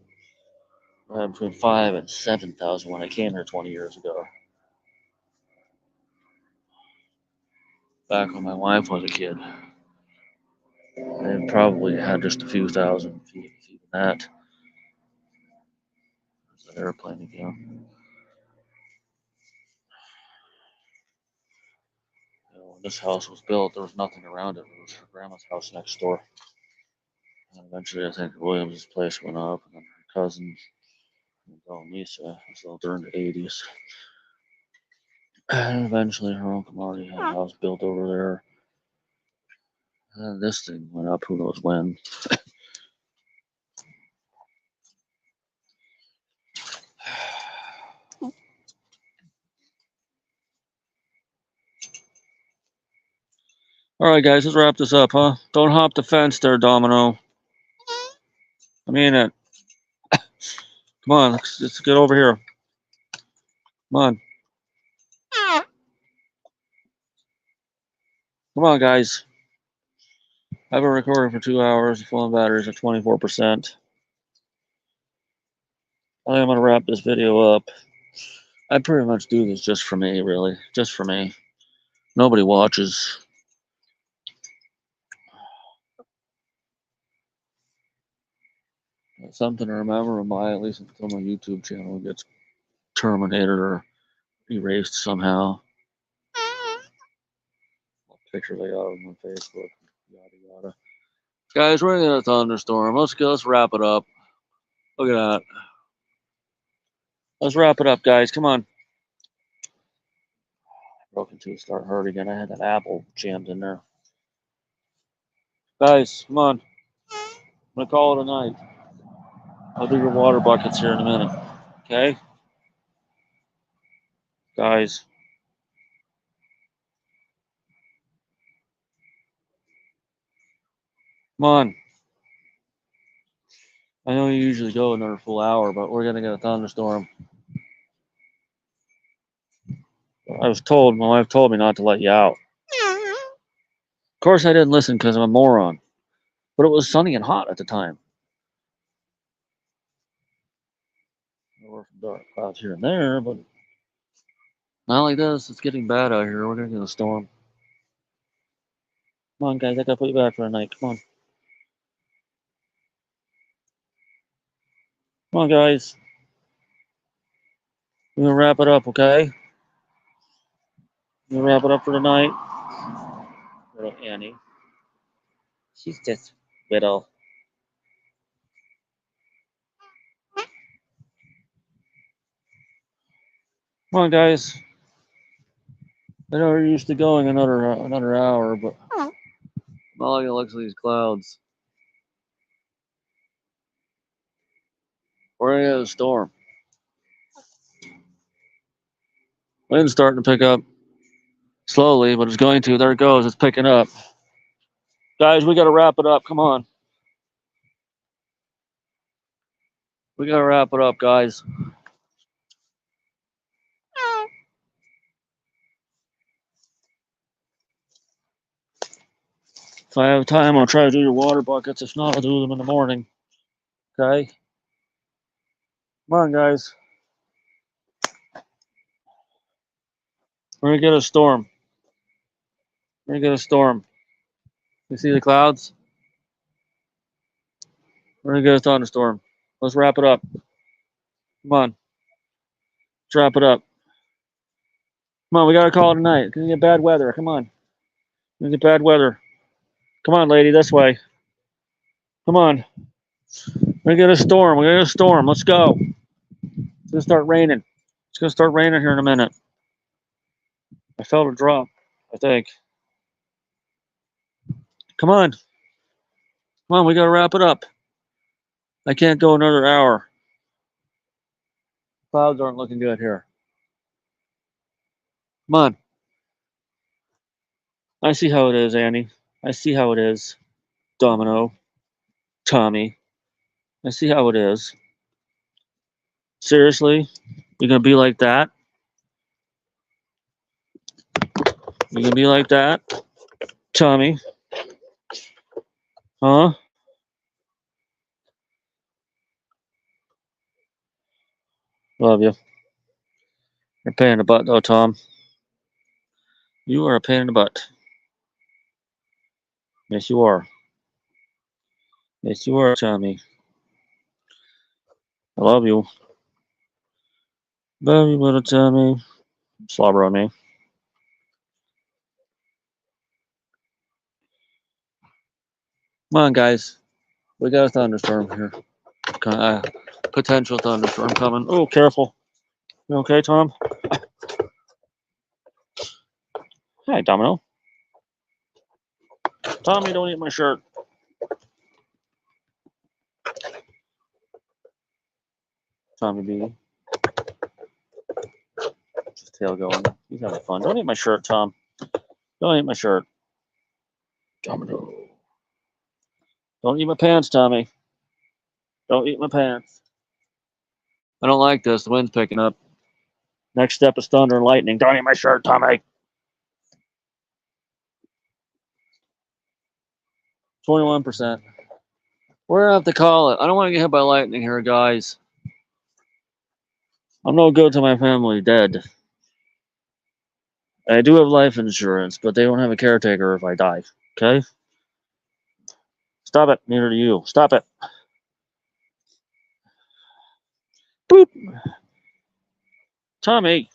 We had between 5 and 7,000 when I came here 20 years ago. Back when my wife was a kid. They probably had just a few thousand, if even that. There's an airplane again. When this house was built, there was nothing around it. It was her grandma's house next door. And eventually, I think Williams' place went up, and then her cousin, Lisa, so during the 80s. And eventually, her Uncle Marty had a house built over there. And this thing went up, who knows when. All right, guys, let's wrap this up, huh? Don't hop the fence there, Domino. I mean it. Come on, let's get over here. Come on. Come on, guys. I've been recording for 2 hours. The phone battery's at 24%. I am going to wrap this video up. I pretty much do this just for me, really. Just for me. Nobody watches. Something to remember by, at least until my YouTube channel gets terminated or erased somehow. Pictures I got on my Facebook. Yada yada. Guys, we're in a thunderstorm. Let's wrap it up. Look at that. Let's wrap it up, guys. Come on. Broken tooth start hurt again. I had that apple jammed in there. Guys, come on. I'm gonna call it a night. I'll do your water buckets here in a minute. Okay? Guys. Come on. I know you usually go another full hour, but we're gonna get a thunderstorm. I was told, my wife told me not to let you out. Of course I didn't listen because I'm a moron. But it was sunny and hot at the time. There were some dark clouds here and there, but not like this. It's getting bad out here. We're gonna get a storm. Come on, guys. I gotta put you back for a night. Come on. Come on, guys. We're gonna wrap it up, okay? We're gonna wrap it up for tonight. Little Annie. She's just little. Come on, guys. I know we're used to going another hour, but not like it looks at these clouds. We're gonna get a storm. Wind's starting to pick up slowly, but it's going to. There it goes. It's picking up. Guys, we gotta wrap it up. Come on. We gotta wrap it up, guys. If I have time, I'll try to do your water buckets. If not, I'll do them in the morning. Okay? Come on, guys. We're gonna get a storm. We're gonna get a storm. You see the clouds? We're gonna get a thunderstorm. Let's wrap it up. Come on. Let's wrap it up. Come on, we gotta call it a night. It's gonna get bad weather. Come on. It's gonna get bad weather. Come on, lady, this way. Come on. We're gonna get a storm. We're gonna get a storm. Let's go. It's gonna start raining. It's gonna start raining here in a minute. I felt a drop, I think. Come on. Come on, we gotta wrap it up. I can't go another hour. Clouds aren't looking good here. Come on. I see how it is, Annie. I see how it is. Domino. Tommy. I see how it is. Seriously? You're gonna be like that? You're gonna be like that? Tommy. Huh? Love you. You're a pain in the butt, though, Tom. You are a pain in the butt. Yes, you are. Yes, you are, Tommy. I love you. Love you, little Tommy. Slobber on me. Come on, guys. We got a thunderstorm here. Potential thunderstorm coming. Oh, careful. You okay, Tom? Hi, Domino. Tommy, don't eat my shirt. Tommy B. His tail going. He's having fun. Don't eat my shirt, Tom. Don't eat my shirt. Domino. Don't eat my pants, Tommy. Don't eat my pants. I don't like this. The wind's picking up. Next step is thunder and lightning. Don't eat my shirt, Tommy. 21%. We're gonna have to call it. I don't want to get hit by lightning here, guys. I'm no good to my family. Dead. I do have life insurance, but they don't have a caretaker if I die. Okay? Stop it. Neither do you. Stop it. Boop. Tommy.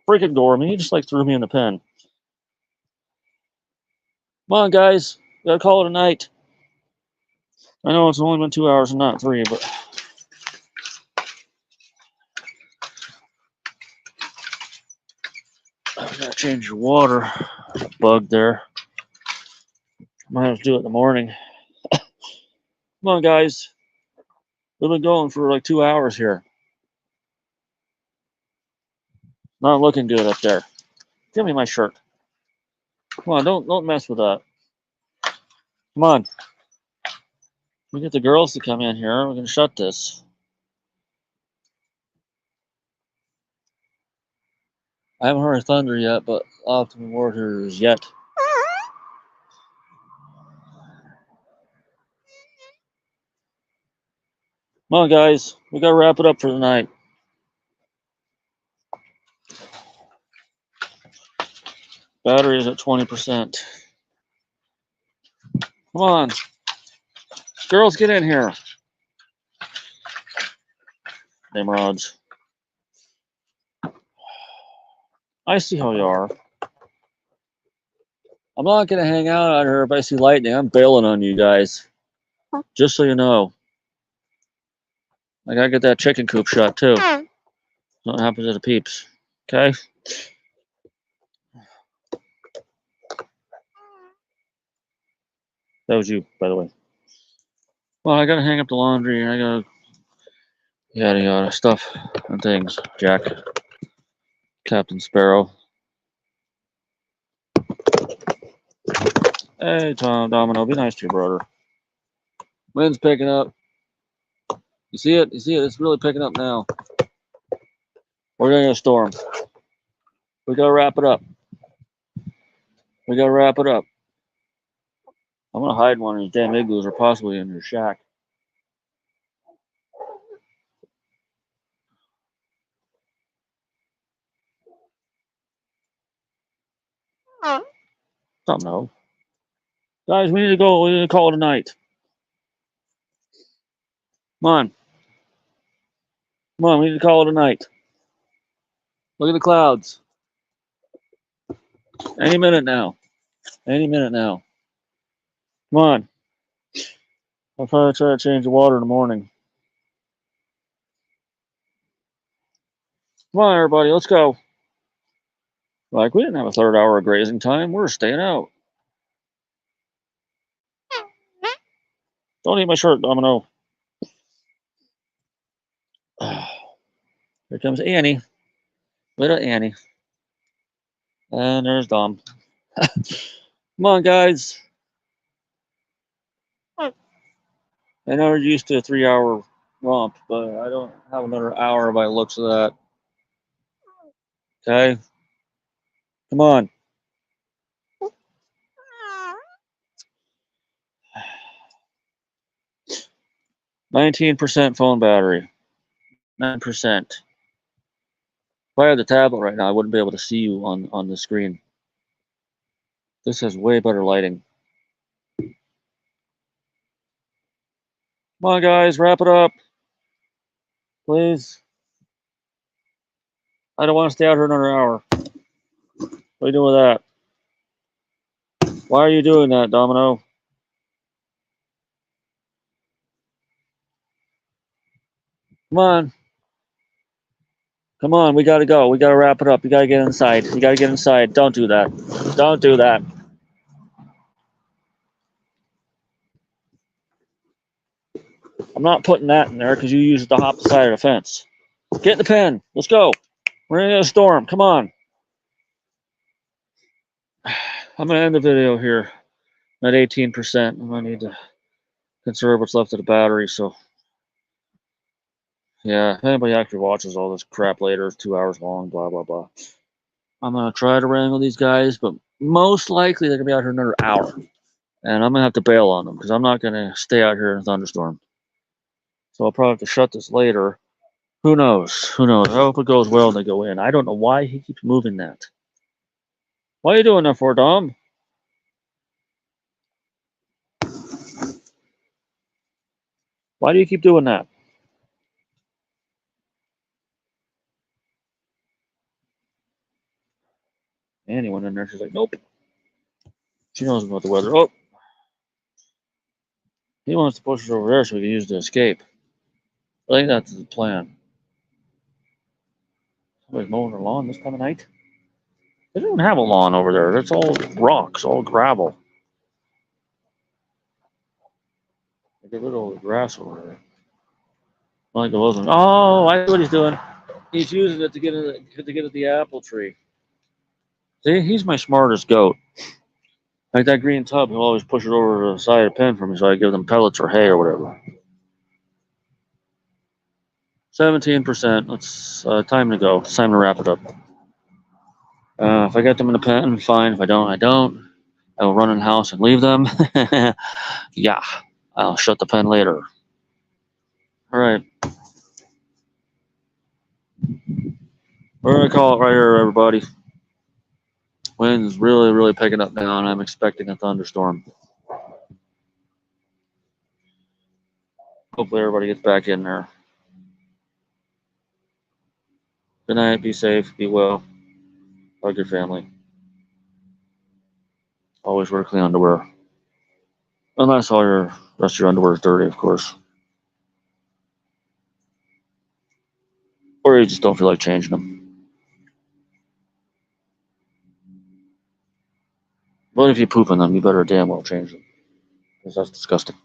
Freaking Gormy. He just like threw me in the pen. Come on, guys. Gotta call it a night. I know it's only been 2 hours and not 3, but I gotta change your water. Bug there. Might have to do it in the morning. Come on, guys. We've been going for like 2 hours here. Not looking good up there. Give me my shirt. Come on, don't mess with that. Come on. We get the girls to come in here. We're gonna shut this. I haven't heard thunder yet, but Optimum Orders yet. Come on, guys. We gotta wrap it up for the night. Battery is at 20%. Come on. Girls, get in here. Nimrods. I see how you are. I'm not gonna hang out out here if I see lightning. I'm bailing on you guys. Just so you know. I gotta get that chicken coop shut too. What happens to the peeps? Okay? That was you, by the way. Well, I gotta hang up the laundry and I gotta yada yada stuff and things. Jack. Captain Sparrow. Hey, Tom Domino, be nice to your brother. Wind's picking up. You see it? You see it? It's really picking up now. We're gonna get a storm. We gotta wrap it up. We gotta wrap it up. I'm gonna hide one of these damn igloos or possibly in your shack. Don't know. Guys, we need to go. We need to call it a night. Come on. Come on, we need to call it a night. Look at the clouds. Any minute now. Any minute now. Come on. I'll probably try to change the water in the morning. Come on, everybody, let's go. Like, we didn't have a third hour of grazing time. We're staying out. Don't eat my shirt, Domino. Here comes Annie. Little Annie. And there's Dom. Come on, guys. I know we're used to a 3 hour romp, but I don't have another hour by the looks of that. Okay? Come on. 19% phone battery. 9%. If I had the tablet right now, I wouldn't be able to see you on the screen. This has way better lighting. Come on, guys, wrap it up. Please. I don't want to stay out here another hour. What are you doing with that? Why are you doing that, Domino? Come on. Come on, we gotta go. We gotta wrap it up. You gotta get inside. You gotta get inside. Don't do that. Don't do that. I'm not putting that in there because you use it to hop the side of the fence. Get in the pen. Let's go. We're in a storm. Come on. I'm gonna end the video here at 18%. I'm gonna need to conserve what's left of the battery. So, yeah, if anybody actually watches all this crap later, it's 2 hours long, blah, blah, blah. I'm gonna try to wrangle these guys, but most likely they're gonna be out here another hour. And I'm gonna have to bail on them because I'm not gonna stay out here in a thunderstorm. So I'll probably have to shut this later. Who knows? Who knows? I hope it goes well and they go in. I don't know why he keeps moving that. What are you doing that for, Dom? Why do you keep doing that? Annie went in there. She's like, nope. She knows about the weather. Oh, he wants to push us over there so we can use the escape. I think that's the plan. Somebody's mowing their lawn this time of night. They don't have a lawn over there. It's all rocks, all gravel. They get rid of all the grass over there. Like it wasn't. Oh, I see what he's doing. He's using it to get at the apple tree. See, he's my smartest goat. Like that green tub, he'll always push it over to the side of the pen for me so I give them pellets or hay or whatever. 17%. It's time to go. It's time to wrap it up. If I get them in the pen, fine. If I don't, I don't. I will run in the house and leave them. Yeah, I'll shut the pen later. All right. We're going to call it right here, everybody. Wind's really, really picking up now, and I'm expecting a thunderstorm. Hopefully everybody gets back in there. Good night. Be safe. Be well. Hug your family. Always wear clean underwear. Unless all your rest of your underwear is dirty, of course. Or you just don't feel like changing them. But if you poop in them, you better damn well change them. Because that's disgusting.